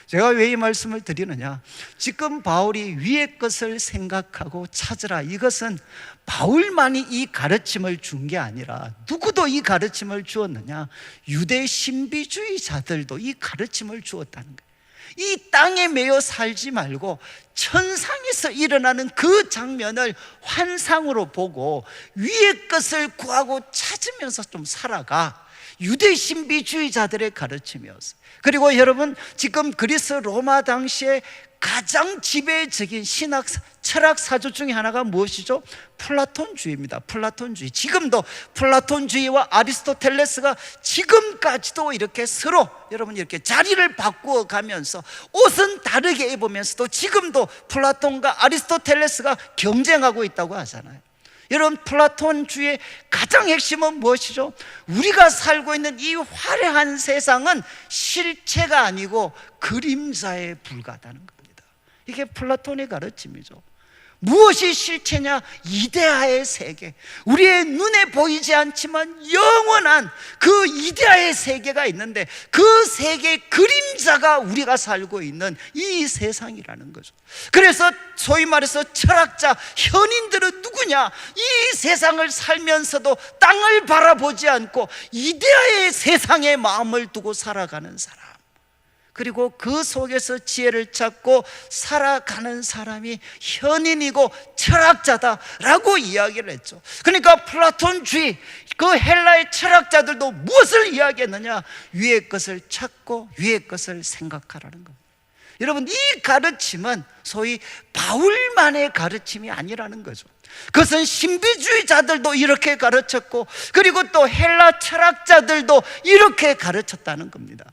제가 왜 이 말씀을 드리느냐, 지금 바울이 위의 것을 생각하고 찾으라, 이것은 바울만이 이 가르침을 준 게 아니라 누구도 이 가르침을 주었느냐, 유대 신비주의자들도 이 가르침을 주었다는 거예요. 이 땅에 매여 살지 말고 천상에서 일어나는 그 장면을 환상으로 보고 위의 것을 구하고 찾으면서 좀 살아가. 유대 신비주의자들의 가르침이었어요. 그리고 여러분, 지금 그리스 로마 당시에 가장 지배적인 철학 사조 중에 하나가 무엇이죠? 플라톤주의입니다. 플라톤주의. 지금도 플라톤주의와 아리스토텔레스가 지금까지도 이렇게 서로 여러분 이렇게 자리를 바꾸어 가면서 옷은 다르게 입으면서도 지금도 플라톤과 아리스토텔레스가 경쟁하고 있다고 하잖아요. 여러분, 플라톤주의의 가장 핵심은 무엇이죠? 우리가 살고 있는 이 화려한 세상은 실체가 아니고 그림자에 불과하다는 겁니다. 이게 플라톤의 가르침이죠. 무엇이 실체냐? 이데아의 세계, 우리의 눈에 보이지 않지만 영원한 그 이데아의 세계가 있는데 그 세계의 그림자가 우리가 살고 있는 이 세상이라는 거죠. 그래서 소위 말해서 철학자, 현인들은 누구냐? 이 세상을 살면서도 땅을 바라보지 않고 이데아의 세상에 마음을 두고 살아가는 사람, 그리고 그 속에서 지혜를 찾고 살아가는 사람이 현인이고 철학자다라고 이야기를 했죠. 그러니까 플라톤주의, 그 헬라의 철학자들도 무엇을 이야기했느냐? 위의 것을 찾고 위의 것을 생각하라는 겁니다. 여러분, 이 가르침은 소위 바울만의 가르침이 아니라는 거죠. 그것은 신비주의자들도 이렇게 가르쳤고 그리고 또 헬라 철학자들도 이렇게 가르쳤다는 겁니다.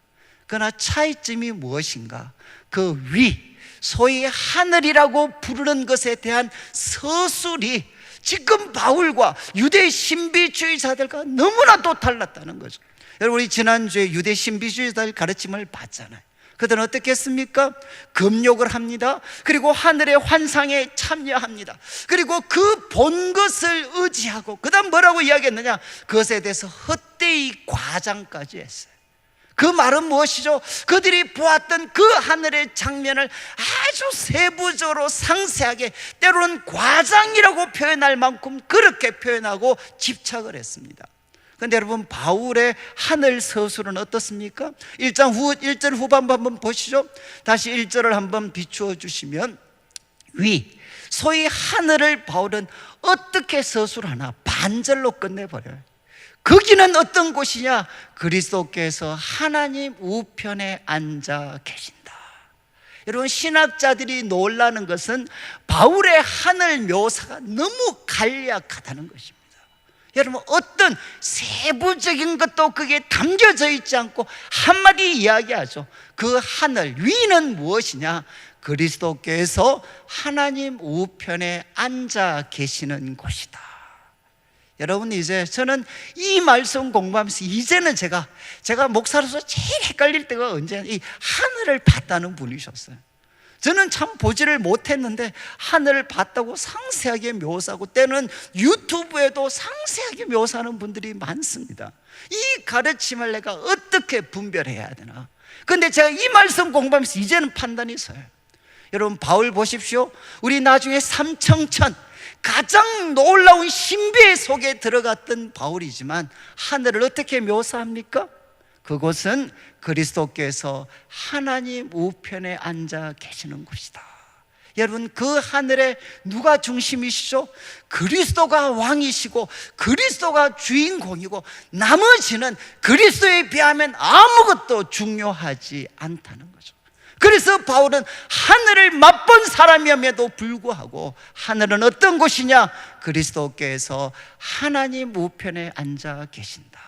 그러나 차이점이 무엇인가? 그 위, 소위 하늘이라고 부르는 것에 대한 서술이 지금 바울과 유대 신비주의자들과 너무나도 달랐다는 거죠. 여러분, 우리 지난주에 유대 신비주의자들 가르침을 봤잖아요. 그들은 어떻게 했습니까? 금욕을 합니다. 그리고 하늘의 환상에 참여합니다. 그리고 그 본 것을 의지하고 그 다음 뭐라고 이야기했느냐? 그것에 대해서 헛되이 과장까지 했어요. 그 말은 무엇이죠? 그들이 보았던 그 하늘의 장면을 아주 세부적으로 상세하게, 때로는 과장이라고 표현할 만큼 그렇게 표현하고 집착을 했습니다. 그런데 여러분, 바울의 하늘 서술은 어떻습니까? 1절 후반부 한번 보시죠. 다시 1절을 한번 비추어 주시면, 위, 소위 하늘을 바울은 어떻게 서술하나? 반절로 끝내버려요. 거기는 어떤 곳이냐? 그리스도께서 하나님 우편에 앉아 계신다. 여러분, 신학자들이 놀라는 것은 바울의 하늘 묘사가 너무 간략하다는 것입니다. 여러분, 어떤 세부적인 것도 그게 담겨져 있지 않고 한마디 이야기하죠. 그 하늘 위는 무엇이냐? 그리스도께서 하나님 우편에 앉아 계시는 곳이다. 여러분, 이제 저는 이 말씀 공부하면서 이제는 제가 목사로서 제일 헷갈릴 때가 언제냐, 이 하늘을 봤다는 분이셨어요. 저는 참 보지를 못했는데 하늘을 봤다고 상세하게 묘사하고, 때는 유튜브에도 상세하게 묘사하는 분들이 많습니다. 이 가르침을 내가 어떻게 분별해야 되나? 그런데 제가 이 말씀 공부하면서 이제는 판단이 서요. 여러분, 바울 보십시오. 우리 나중에 삼청천 가장 놀라운 신비의 속에 들어갔던 바울이지만 하늘을 어떻게 묘사합니까? 그곳은 그리스도께서 하나님 우편에 앉아 계시는 곳이다. 여러분, 그 하늘에 누가 중심이시죠? 그리스도가 왕이시고 그리스도가 주인공이고, 나머지는 그리스도에 비하면 아무것도 중요하지 않다는 거죠. 그래서 바울은 하늘을 맛본 사람임에도 불구하고 하늘은 어떤 곳이냐? 그리스도께서 하나님 우편에 앉아 계신다.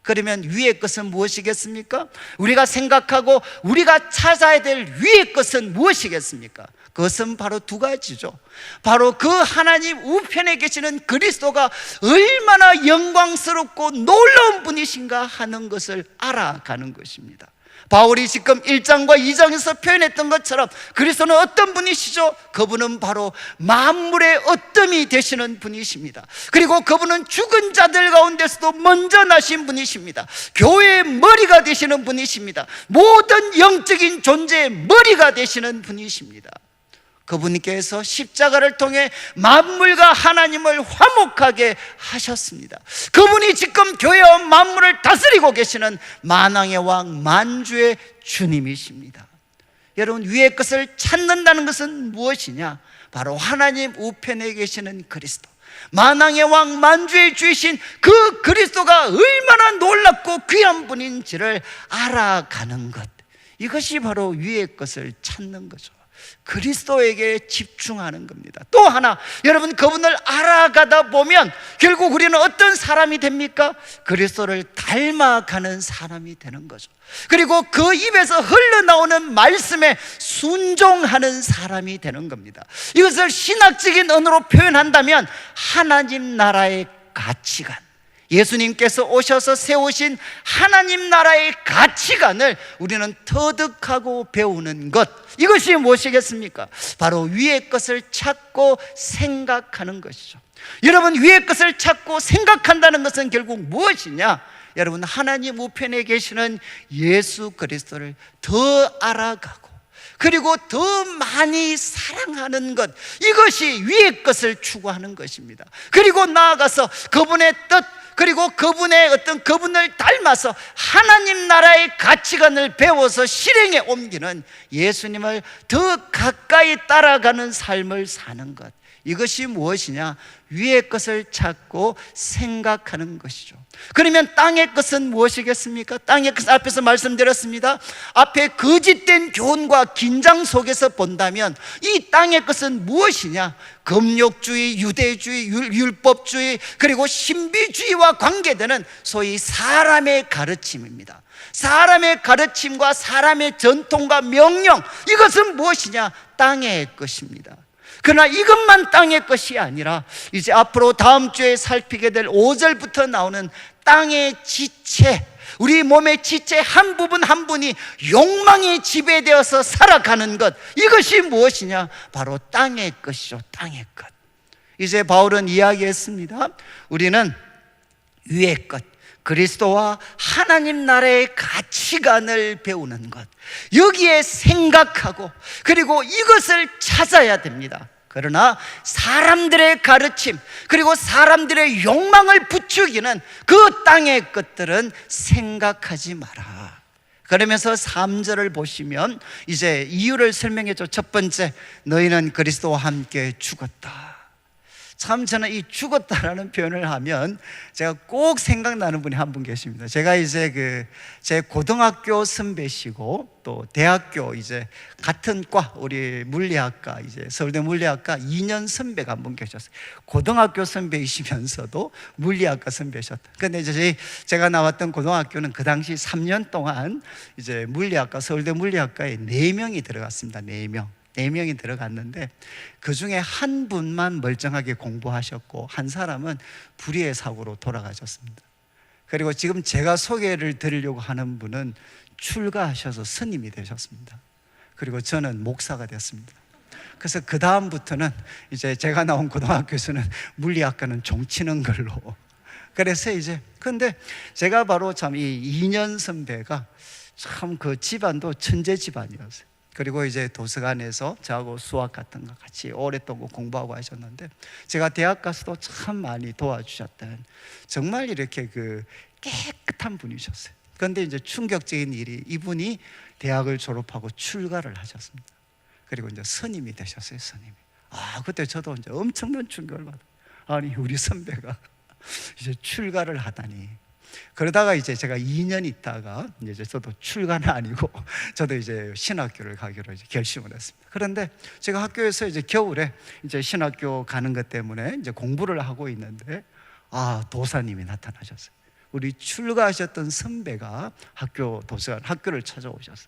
그러면 위의 것은 무엇이겠습니까? 우리가 생각하고 우리가 찾아야 될 위의 것은 무엇이겠습니까? 그것은 바로 두 가지죠. 바로 그 하나님 우편에 계시는 그리스도가 얼마나 영광스럽고 놀라운 분이신가 하는 것을 알아가는 것입니다. 바울이 지금 1장과 2장에서 표현했던 것처럼 그리스도는 어떤 분이시죠? 그분은 바로 만물의 어뜸이 되시는 분이십니다. 그리고 그분은 죽은 자들 가운데서도 먼저 나신 분이십니다. 교회의 머리가 되시는 분이십니다. 모든 영적인 존재의 머리가 되시는 분이십니다. 그분께서 십자가를 통해 만물과 하나님을 화목하게 하셨습니다. 그분이 지금 교회와 만물을 다스리고 계시는 만왕의 왕, 만주의 주님이십니다. 여러분, 위의 것을 찾는다는 것은 무엇이냐? 바로 하나님 우편에 계시는 그리스도, 만왕의 왕, 만주의 주이신 그 그리스도가 얼마나 놀랍고 귀한 분인지를 알아가는 것, 이것이 바로 위의 것을 찾는 거죠. 그리스도에게 집중하는 겁니다. 또 하나, 여러분, 그분을 알아가다 보면 결국 우리는 어떤 사람이 됩니까? 그리스도를 닮아가는 사람이 되는 거죠. 그리고 그 입에서 흘러나오는 말씀에 순종하는 사람이 되는 겁니다. 이것을 신학적인 언어로 표현한다면 하나님 나라의 가치관, 예수님께서 오셔서 세우신 하나님 나라의 가치관을 우리는 터득하고 배우는 것, 이것이 무엇이겠습니까? 바로 위의 것을 찾고 생각하는 것이죠. 여러분, 위의 것을 찾고 생각한다는 것은 결국 무엇이냐? 여러분, 하나님 우편에 계시는 예수 그리스도를 더 알아가고, 그리고 더 많이 사랑하는 것, 이것이 위의 것을 추구하는 것입니다. 그리고 나아가서 그분의 뜻, 그리고 그분을 닮아서 하나님 나라의 가치관을 배워서 실행에 옮기는, 예수님을 더 가까이 따라가는 삶을 사는 것, 이것이 무엇이냐? 위의 것을 찾고 생각하는 것이죠. 그러면 땅의 것은 무엇이겠습니까? 땅의 것은 앞에서 말씀드렸습니다. 앞에 거짓된 교훈과 긴장 속에서 본다면 이 땅의 것은 무엇이냐? 금욕주의, 유대주의, 율법주의, 그리고 신비주의와 관계되는 소위 사람의 가르침입니다. 사람의 가르침과 사람의 전통과 명령, 이것은 무엇이냐? 땅의 것입니다. 그러나 이것만 땅의 것이 아니라 이제 앞으로 다음 주에 살피게 될 5절부터 나오는 땅의 지체, 우리 몸의 지체 한 부분 한 분이 욕망에 지배되어서 살아가는 것, 이것이 무엇이냐? 바로 땅의 것이죠. 땅의 것. 이제 바울은 이야기했습니다. 우리는 위의 것, 그리스도와 하나님 나라의 가치관을 배우는 것, 여기에 생각하고 그리고 이것을 찾아야 됩니다. 그러나 사람들의 가르침, 그리고 사람들의 욕망을 부추기는 그 땅의 것들은 생각하지 마라. 그러면서 3절을 보시면 이제 이유를 설명해줘. 첫 번째, 너희는 그리스도와 함께 죽었다. 참 저는 이 죽었다라는 표현을 하면 제가 꼭 생각나는 분이 한 분 계십니다. 제가 이제 제 고등학교 선배시고 또 대학교 이제 같은 과, 우리 물리학과 이제 서울대 물리학과 2년 선배가 한 분 계셨어요. 고등학교 선배이시면서도 물리학과 선배셨다. 근데 이제 제가 나왔던 고등학교는 그 당시 3년 동안 이제 물리학과, 서울대 물리학과에 4명이 들어갔습니다. 4명이 들어갔는데 그 중에 한 분만 멀쩡하게 공부하셨고 한 사람은 불의의 사고로 돌아가셨습니다. 그리고 지금 제가 소개를 드리려고 하는 분은 출가하셔서 스님이 되셨습니다. 그리고 저는 목사가 됐습니다. 그래서 그 다음부터는 이제 제가 나온 고등학교에서는 물리학과는 종치는 걸로. 그래서 이제 근데 제가 바로 참 이 2년 선배가 참 그 집안도 천재 집안이었어요. 그리고 이제 도서관에서 저하고 수학 같은 거 같이 오랫동안 공부하고 하셨는데 제가 대학 가서도 참 많이 도와주셨던 정말 이렇게 깨끗한 분이셨어요. 그런데 이제 충격적인 일이 이분이 대학을 졸업하고 출가를 하셨습니다. 그리고 이제 스님이 되셨어요. 스님이. 그때 저도 이제 엄청난 충격을 받아요. 아니 우리 선배가 이제 출가를 하다니. 그러다가 이제 제가 2년 있다가 이제 저도 출가는 아니고 저도 이제 신학교를 가기로 이제 결심을 했습니다. 그런데 제가 학교에서 이제 겨울에 이제 신학교 가는 것 때문에 이제 공부를 하고 있는데 도사님이 나타나셨어요. 우리 출가하셨던 선배가 학교 도서관 학교를 찾아오셨어요.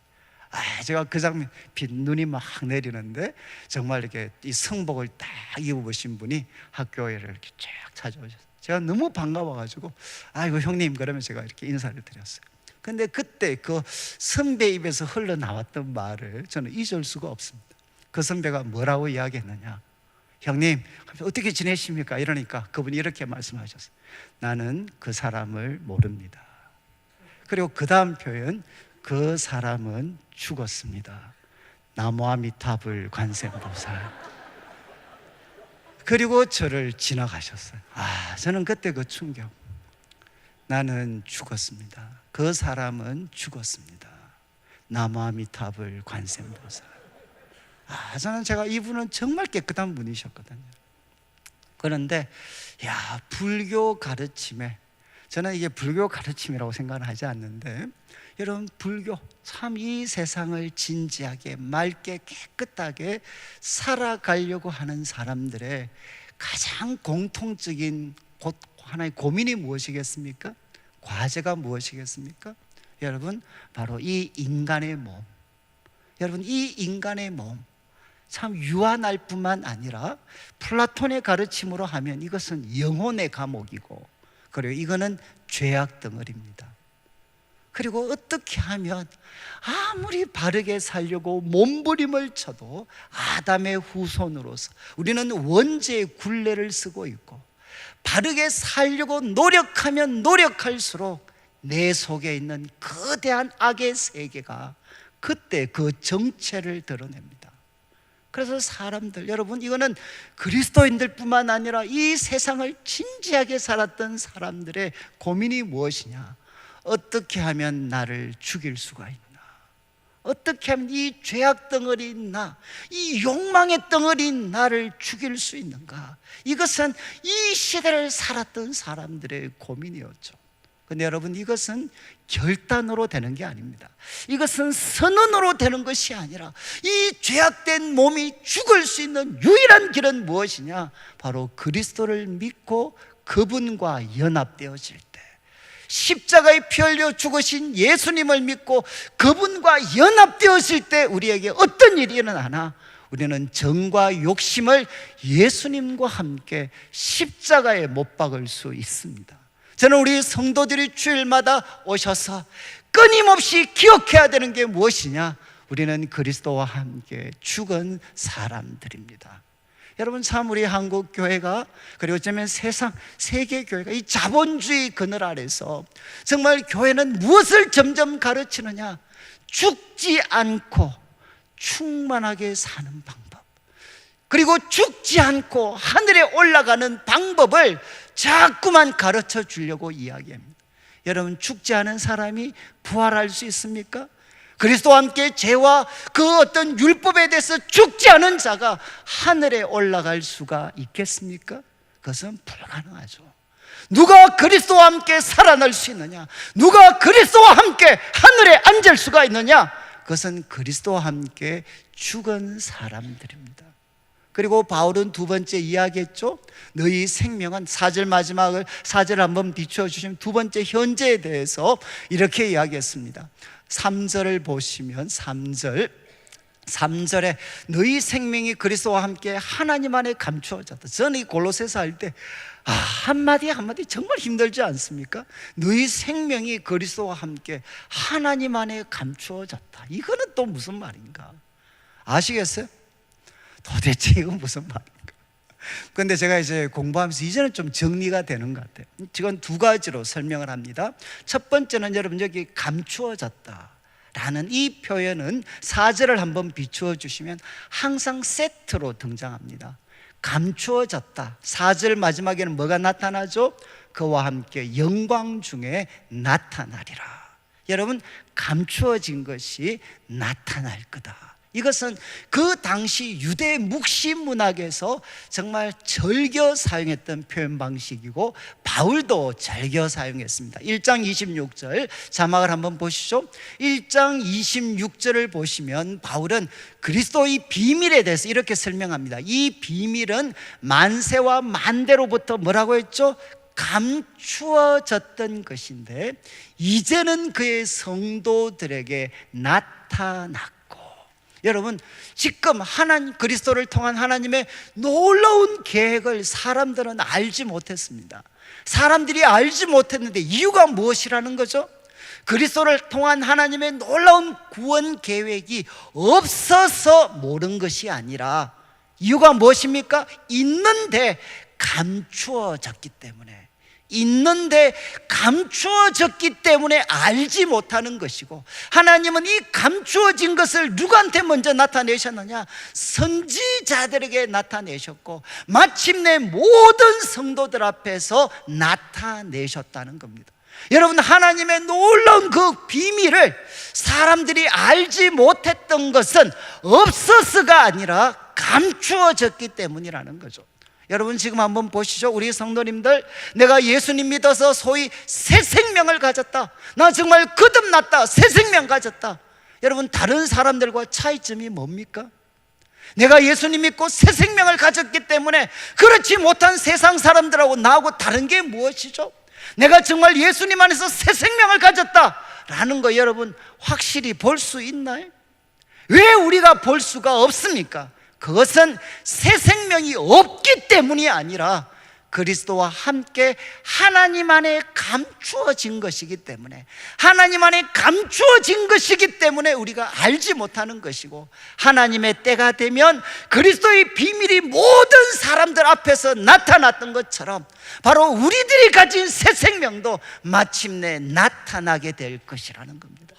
제가 그 장면 눈이 막 내리는데 정말 이렇게 이 성복을 딱 입어보신 분이 학교에 이렇게 쫙 찾아오셨어요. 제가 너무 반가워가지고 아이고 형님 그러면 제가 이렇게 인사를 드렸어요. 근데 그때 그 선배 입에서 흘러나왔던 말을 저는 잊을 수가 없습니다. 그 선배가 뭐라고 이야기했느냐, 형님 어떻게 지내십니까? 이러니까 그분이 이렇게 말씀하셨어요. 나는 그 사람을 모릅니다. 그리고 그 다음 표현, 그 사람은 죽었습니다. 나무아미타불 관세음보살. 그리고 저를 지나가셨어요. 저는 그때 그 충격. 나는 죽었습니다. 그 사람은 죽었습니다. 나무아미타불 관세음보살. 저는 이분은 정말 깨끗한 분이셨거든요. 그런데 불교 가르침에, 저는 이게 불교 가르침이라고 생각을 하지 않는데, 여러분 불교 참 이 세상을 진지하게 맑게 깨끗하게 살아가려고 하는 사람들의 가장 공통적인 하나의 고민이 무엇이겠습니까? 과제가 무엇이겠습니까? 여러분 바로 이 인간의 몸. 여러분 이 인간의 몸 참 유한할 뿐만 아니라 플라톤의 가르침으로 하면 이것은 영혼의 감옥이고, 그리고 이거는 죄악 덩어리입니다. 그리고 어떻게 하면 아무리 바르게 살려고 몸부림을 쳐도 아담의 후손으로서 우리는 원죄의 굴레를 쓰고 있고, 바르게 살려고 노력하면 노력할수록 내 속에 있는 거대한 악의 세계가 그때 그 정체를 드러냅니다. 그래서 사람들, 여러분 이거는 그리스도인들 뿐만 아니라 이 세상을 진지하게 살았던 사람들의 고민이 무엇이냐, 어떻게 하면 나를 죽일 수가 있나, 어떻게 하면 이 죄악 덩어리인 나, 이 욕망의 덩어리인 나를 죽일 수 있는가. 이것은 이 시대를 살았던 사람들의 고민이었죠. 근데 여러분 이것은 결단으로 되는 게 아닙니다. 이것은 선언으로 되는 것이 아니라 이 죄악된 몸이 죽을 수 있는 유일한 길은 무엇이냐, 바로 그리스도를 믿고 그분과 연합되어질 때, 십자가에 피 흘려 죽으신 예수님을 믿고 그분과 연합되었을 때 우리에게 어떤 일이 일어나나, 우리는 정과 욕심을 예수님과 함께 십자가에 못 박을 수 있습니다. 저는 우리 성도들이 주일마다 오셔서 끊임없이 기억해야 되는 게 무엇이냐, 우리는 그리스도와 함께 죽은 사람들입니다. 여러분 참 우리 한국 교회가, 그리고 어쩌면 세계 교회가 이 자본주의 그늘 아래서 정말 교회는 무엇을 점점 가르치느냐, 죽지 않고 충만하게 사는 방법, 그리고 죽지 않고 하늘에 올라가는 방법을 자꾸만 가르쳐 주려고 이야기합니다. 여러분 죽지 않은 사람이 부활할 수 있습니까? 그리스도와 함께 죄와 그 어떤 율법에 대해서 죽지 않은 자가 하늘에 올라갈 수가 있겠습니까? 그것은 불가능하죠. 누가 그리스도와 함께 살아날 수 있느냐? 누가 그리스도와 함께 하늘에 앉을 수가 있느냐? 그것은 그리스도와 함께 죽은 사람들입니다. 그리고 바울은 두 번째 이야기했죠. 너희 생명은, 4절 마지막을 4절 한번 비추어 주시면 두 번째 현재에 대해서 이렇게 이야기했습니다. 3절을 보시면 3절에 너희 생명이 그리스도와 함께 하나님 안에 감추어졌다. 저는 이 골로새서 할 때 한마디 한마디 정말 힘들지 않습니까? 너희 생명이 그리스도와 함께 하나님 안에 감추어졌다. 이거는 또 무슨 말인가? 아시겠어요? 도대체 이건 무슨 말인가? 그런데 제가 이제 공부하면서 이제는 좀 정리가 되는 것 같아요. 지금 두 가지로 설명을 합니다. 첫 번째는 여러분 여기 감추어졌다 라는 이 표현은 4절을 한번 비추어 주시면 항상 세트로 등장합니다. 감추어졌다. 4절 마지막에는 뭐가 나타나죠? 그와 함께 영광 중에 나타나리라. 여러분, 감추어진 것이 나타날 거다. 이것은 그 당시 유대 묵시 문학에서 정말 즐겨 사용했던 표현 방식이고 바울도 즐겨 사용했습니다. 1장 26절 자막을 한번 보시죠. 1장 26절을 보시면 바울은 그리스도의 비밀에 대해서 이렇게 설명합니다. 이 비밀은 만세와 만대로부터 뭐라고 했죠? 감추어졌던 것인데 이제는 그의 성도들에게 나타났고, 여러분 지금 하나님 그리스도를 통한 하나님의 놀라운 계획을 사람들은 알지 못했습니다. 사람들이 알지 못했는데 이유가 무엇이라는 거죠? 그리스도를 통한 하나님의 놀라운 구원 계획이 없어서 모른 것이 아니라 이유가 무엇입니까? 있는데 감추어졌기 때문에, 있는데 감추어졌기 때문에 알지 못하는 것이고, 하나님은 이 감추어진 것을 누구한테 먼저 나타내셨느냐? 선지자들에게 나타내셨고 마침내 모든 성도들 앞에서 나타내셨다는 겁니다. 여러분, 하나님의 놀라운 그 비밀을 사람들이 알지 못했던 것은 없어서가 아니라 감추어졌기 때문이라는 거죠. 여러분 지금 한번 보시죠. 우리 성도님들, 내가 예수님 믿어서 소위 새 생명을 가졌다, 나 정말 거듭났다, 새 생명 가졌다. 여러분, 다른 사람들과 차이점이 뭡니까? 내가 예수님 믿고 새 생명을 가졌기 때문에 그렇지 못한 세상 사람들하고 나하고 다른 게 무엇이죠? 내가 정말 예수님 안에서 새 생명을 가졌다라는 거 여러분 확실히 볼 수 있나요? 왜 우리가 볼 수가 없습니까? 그것은 새 생명이 없기 때문이 아니라 그리스도와 함께 하나님 안에 감추어진 것이기 때문에, 하나님 안에 감추어진 것이기 때문에 우리가 알지 못하는 것이고, 하나님의 때가 되면 그리스도의 비밀이 모든 사람들 앞에서 나타났던 것처럼 바로 우리들이 가진 새 생명도 마침내 나타나게 될 것이라는 겁니다.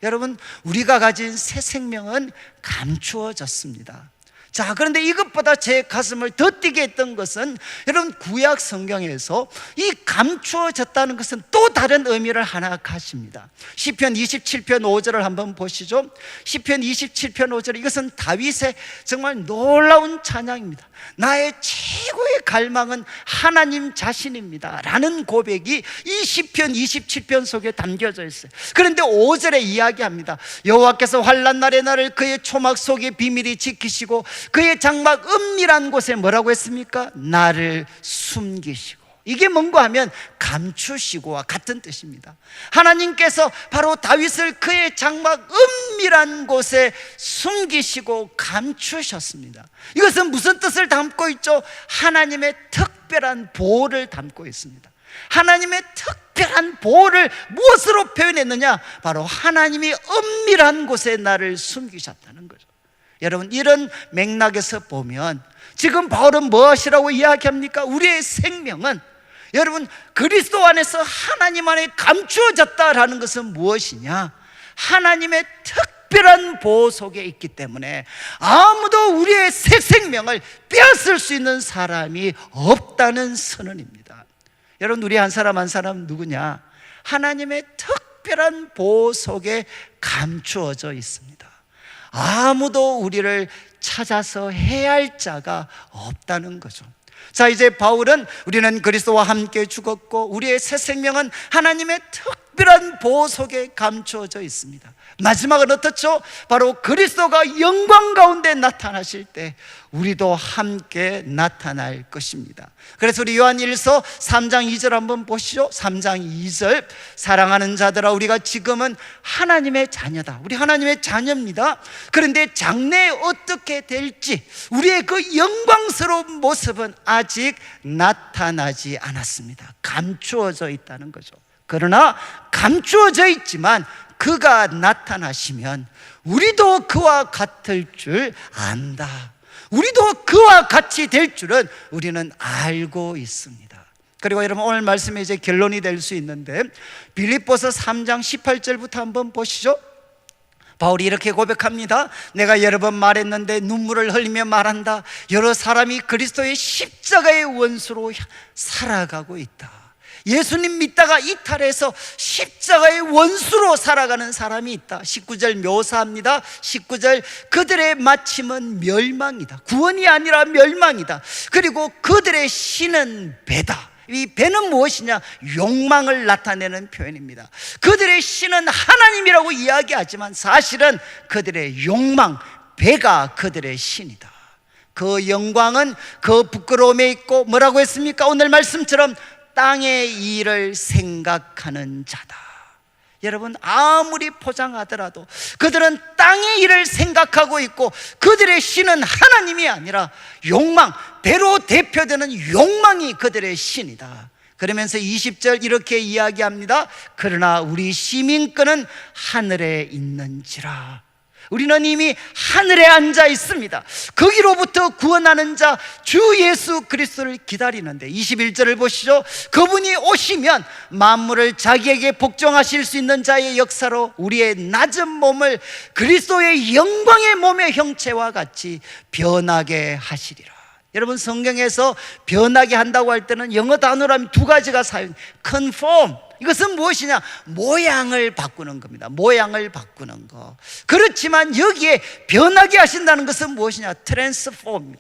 여러분, 우리가 가진 새 생명은 감추어졌습니다. 자, 그런데 이것보다 제 가슴을 더 뛰게 했던 것은, 여러분 구약 성경에서 이 감추어졌다는 것은 또 다른 의미를 하나 가집니다. 시편 27편 5절을 한번 보시죠. 시편 27편 5절, 이것은 다윗의 정말 놀라운 찬양입니다. 나의 최고의 갈망은 하나님 자신입니다 라는 고백이 이 시편 27편 속에 담겨져 있어요. 그런데 5절에 이야기합니다. 여호와께서 환난 날에 나를 그의 초막 속에 비밀히 지키시고 그의 장막 은밀한 곳에 뭐라고 했습니까? 나를 숨기시고. 이게 뭔가 하면 감추시고와 같은 뜻입니다. 하나님께서 바로 다윗을 그의 장막 은밀한 곳에 숨기시고 감추셨습니다. 이것은 무슨 뜻을 담고 있죠? 하나님의 특별한 보호를 담고 있습니다. 하나님의 특별한 보호를 무엇으로 표현했느냐? 바로 하나님이 은밀한 곳에 나를 숨기셨다는 거죠. 여러분, 이런 맥락에서 보면 지금 바울은 무엇이라고 이야기합니까? 우리의 생명은, 여러분 그리스도 안에서 하나님 안에 감추어졌다라는 것은 무엇이냐? 하나님의 특별한 보호 속에 있기 때문에 아무도 우리의 새 생명을 빼앗을 수 있는 사람이 없다는 선언입니다. 여러분, 우리 한 사람 한 사람 누구냐? 하나님의 특별한 보호 속에 감추어져 있습니다. 아무도 우리를 찾아서 해할 자가 없다는 거죠. 자, 이제 바울은 우리는 그리스도와 함께 죽었고 우리의 새 생명은 하나님의 특별한 보호 속에 감추어져 있습니다. 마지막은 어떻죠? 바로 그리스도가 영광 가운데 나타나실 때 우리도 함께 나타날 것입니다. 그래서 우리 요한일서 3장 2절 한번 보시죠. 3장 2절, 사랑하는 자들아, 우리가 지금은 하나님의 자녀다. 우리 하나님의 자녀입니다. 그런데 장래에 어떻게 될지 우리의 그 영광스러운 모습은 아직 나타나지 않았습니다. 감추어져 있다는 거죠. 그러나 감추어져 있지만 그가 나타나시면 우리도 그와 같을 줄 안다. 우리도 그와 같이 될 줄은 우리는 알고 있습니다. 그리고 여러분, 오늘 말씀이 이제 결론이 될 수 있는데 빌립보서 3장 18절부터 한번 보시죠. 바울이 이렇게 고백합니다. 내가 여러 번 말했는데 눈물을 흘리며 말한다. 여러 사람이 그리스도의 십자가의 원수로 살아가고 있다. 예수님 믿다가 이탈해서 십자가의 원수로 살아가는 사람이 있다. 19절 묘사합니다. 19절, 그들의 마침은 멸망이다. 구원이 아니라 멸망이다. 그리고 그들의 신은 배다. 이 배는 무엇이냐? 욕망을 나타내는 표현입니다. 그들의 신은 하나님이라고 이야기하지만 사실은 그들의 욕망, 배가 그들의 신이다. 그 영광은 그 부끄러움에 있고 뭐라고 했습니까? 오늘 말씀처럼 땅의 일을 생각하는 자다. 여러분, 아무리 포장하더라도 그들은 땅의 일을 생각하고 있고 그들의 신은 하나님이 아니라 욕망, 배로 대표되는 욕망이 그들의 신이다. 그러면서 20절 이렇게 이야기합니다. 그러나 우리 시민권은 하늘에 있는지라. 우리는 이미 하늘에 앉아 있습니다. 거기로부터 구원하는 자 주 예수 그리스도를 기다리는데 21절을 보시죠. 그분이 오시면 만물을 자기에게 복종하실 수 있는 자의 역사로 우리의 낮은 몸을 그리스도의 영광의 몸의 형체와 같이 변하게 하시리라. 여러분, 성경에서 변하게 한다고 할 때는 영어 단어로 두 가지가 사용, conform, 이것은 무엇이냐? 모양을 바꾸는 겁니다. 모양을 바꾸는 거. 그렇지만 여기에 변하게 하신다는 것은 무엇이냐? 트랜스폼.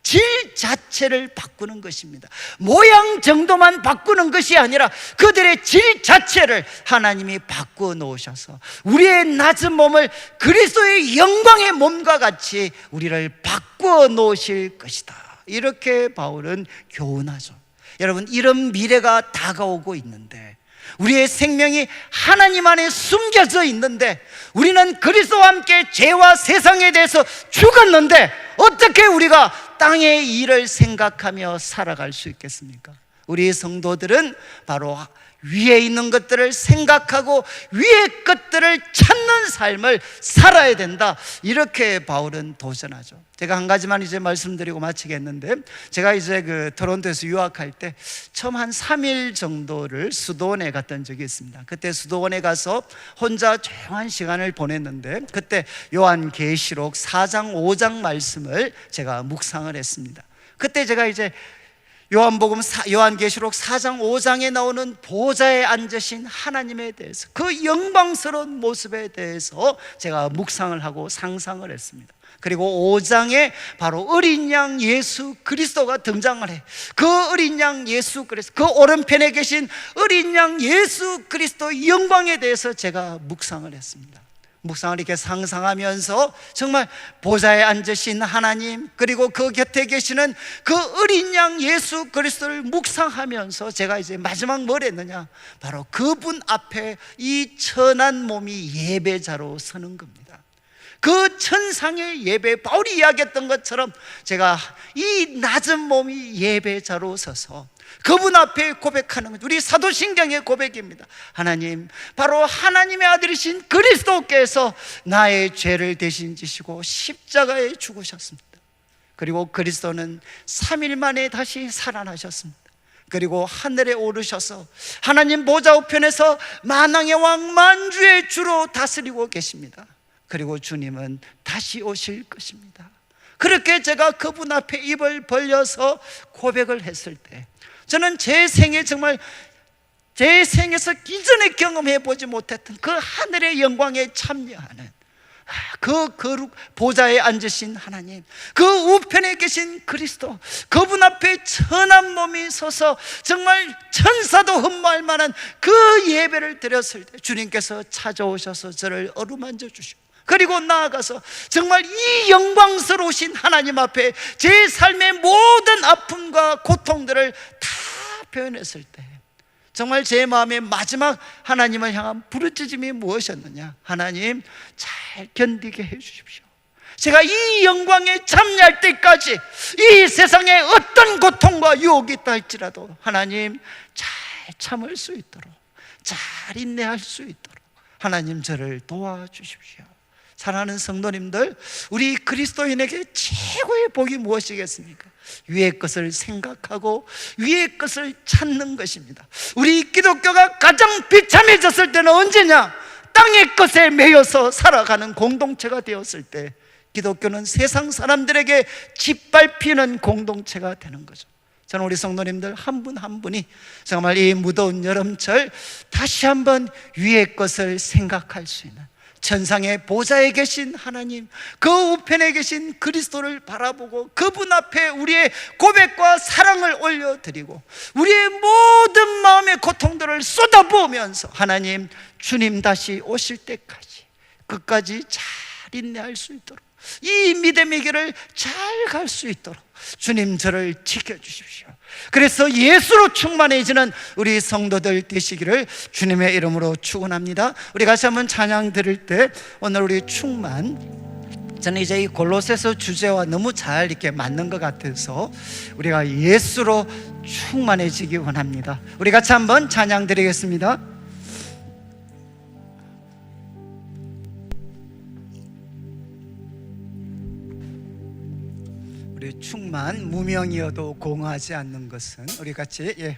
질 자체를 바꾸는 것입니다. 모양 정도만 바꾸는 것이 아니라 그들의 질 자체를 하나님이 바꾸어 놓으셔서 우리의 낮은 몸을 그리스도의 영광의 몸과 같이 우리를 바꾸어 놓으실 것이다. 이렇게 바울은 교훈하죠. 여러분, 이런 미래가 다가오고 있는데 우리의 생명이 하나님 안에 숨겨져 있는데 우리는 그리스도와 함께 죄와 세상에 대해서 죽었는데 어떻게 우리가 땅의 일을 생각하며 살아갈 수 있겠습니까? 우리 성도들은 바로 위에 있는 것들을 생각하고 위의 것들을 찾는 삶을 살아야 된다. 이렇게 바울은 도전하죠. 제가 한 가지만 이제 말씀드리고 마치겠는데, 제가 이제 그 토론토에서 유학할 때 처음 한 3일 정도를 수도원에 갔던 적이 있습니다. 그때 수도원에 가서 혼자 조용한 시간을 보냈는데 그때 요한계시록 4장 5장 말씀을 제가 묵상을 했습니다. 그때 제가 이제 요한계시록 4장 5장에 나오는 보좌에 앉으신 하나님에 대해서, 그 영광스러운 모습에 대해서 제가 묵상을 하고 상상을 했습니다. 그리고 5장에 바로 어린 양 예수 그리스도가 등장을 해. 그 어린 양 예수 그리스도, 그 오른편에 계신 어린 양 예수 그리스도의 영광에 대해서 제가 묵상을 했습니다. 묵상을 이렇게 상상하면서 정말 보좌에 앉으신 하나님, 그리고 그 곁에 계시는 그 어린 양 예수 그리스도를 묵상하면서 제가 이제 마지막 뭘 했느냐? 바로 그분 앞에 이 천한 몸이 예배자로 서는 겁니다. 그 천상의 예배, 바울이 이야기했던 것처럼 제가 이 낮은 몸이 예배자로 서서 그분 앞에 고백하는 것, 우리 사도신경의 고백입니다. 하나님, 바로 하나님의 아들이신 그리스도께서 나의 죄를 대신 지시고 십자가에 죽으셨습니다. 그리고 그리스도는 3일 만에 다시 살아나셨습니다. 그리고 하늘에 오르셔서 하나님 보좌 우편에서 만왕의 왕 만주의 주로 다스리고 계십니다. 그리고 주님은 다시 오실 것입니다. 그렇게 제가 그분 앞에 입을 벌려서 고백을 했을 때 저는 제 생에 정말 제 생에서 이전에 경험해 보지 못했던 그 하늘의 영광에 참여하는 그 거룩 보좌에 앉으신 하나님, 그 우편에 계신 그리스도, 그분 앞에 천한 몸이 서서 정말 천사도 흠모할 만한 그 예배를 드렸을 때 주님께서 찾아오셔서 저를 어루만져 주시고, 그리고 나아가서 정말 이 영광스러우신 하나님 앞에 제 삶의 모든 아픔과 고통들을 다 표현했을 때 정말 제 마음의 마지막 하나님을 향한 부르짖음이 무엇이었느냐? 하나님, 잘 견디게 해 주십시오. 제가 이 영광에 참여할 때까지 이 세상에 어떤 고통과 유혹이 있다 할지라도 하나님, 잘 참을 수 있도록, 잘 인내할 수 있도록 하나님 저를 도와주십시오. 사랑하는 성도님들, 우리 그리스도인에게 최고의 복이 무엇이겠습니까? 위의 것을 생각하고 위의 것을 찾는 것입니다. 우리 기독교가 가장 비참해졌을 때는 언제냐? 땅의 것에 매여서 살아가는 공동체가 되었을 때 기독교는 세상 사람들에게 짓밟히는 공동체가 되는 거죠. 저는 우리 성도님들 한 분 한 분이 정말 이 무더운 여름철 다시 한번 위의 것을 생각할 수 있는, 천상의 보좌에 계신 하나님, 그 우편에 계신 그리스도를 바라보고 그분 앞에 우리의 고백과 사랑을 올려드리고 우리의 모든 마음의 고통들을 쏟아부으면서 하나님, 주님 다시 오실 때까지 끝까지 잘 인내할 수 있도록, 이 믿음의 길을 잘 갈 수 있도록 주님 저를 지켜주십시오. 그래서 예수로 충만해지는 우리 성도들 되시기를 주님의 이름으로 축원합니다. 우리 같이 한번 찬양 드릴 때 오늘 우리 충만, 저는 이제 이 골로새서 주제와 너무 잘 이렇게 맞는 것 같아서 우리가 예수로 충만해지기 원합니다. 우리 같이 한번 찬양 드리겠습니다. 우리 충만, 무명이어도 공허하지 않는 것은, 우리 같이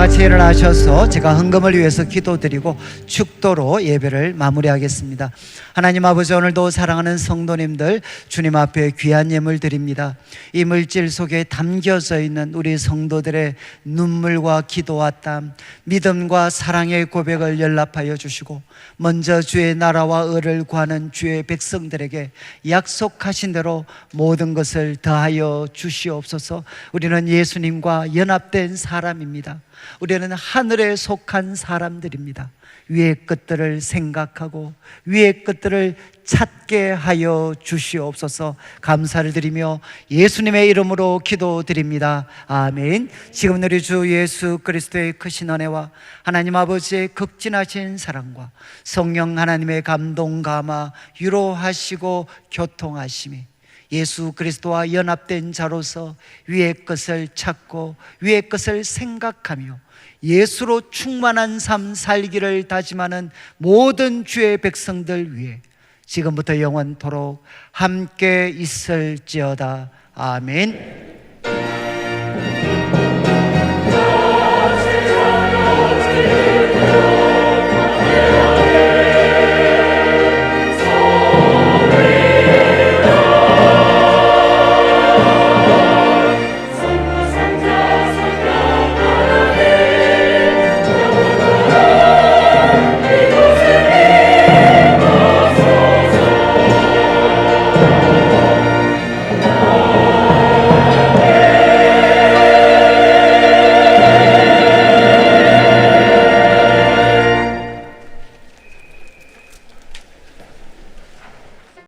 같이 일어나셔서 제가 헌금을 위해서 기도드리고 축도로 예배를 마무리하겠습니다. 하나님 아버지, 오늘도 사랑하는 성도님들 주님 앞에 귀한 예물 드립니다. 이 물질 속에 담겨져 있는 우리 성도들의 눈물과 기도와 땀, 믿음과 사랑의 고백을 연락하여 주시고 먼저 주의 나라와 의를 구하는 주의 백성들에게 약속하신 대로 모든 것을 더하여 주시옵소서. 우리는 예수님과 연합된 사람입니다. 우리는 하늘에 속한 사람들입니다. 위의 것들을 생각하고 위의 것들을 찾게 하여 주시옵소서. 감사를 드리며 예수님의 이름으로 기도드립니다. 아멘. 지금 우리 주 예수 그리스도의 크신 은혜와 하나님 아버지의 극진하신 사랑과 성령 하나님의 감동 감화 유로하시고 교통하심이 예수 그리스도와 연합된 자로서 위의 것을 찾고 위의 것을 생각하며 예수로 충만한 삶 살기를 다짐하는 모든 주의 백성들 위해 지금부터 영원토록 함께 있을지어다. 아멘.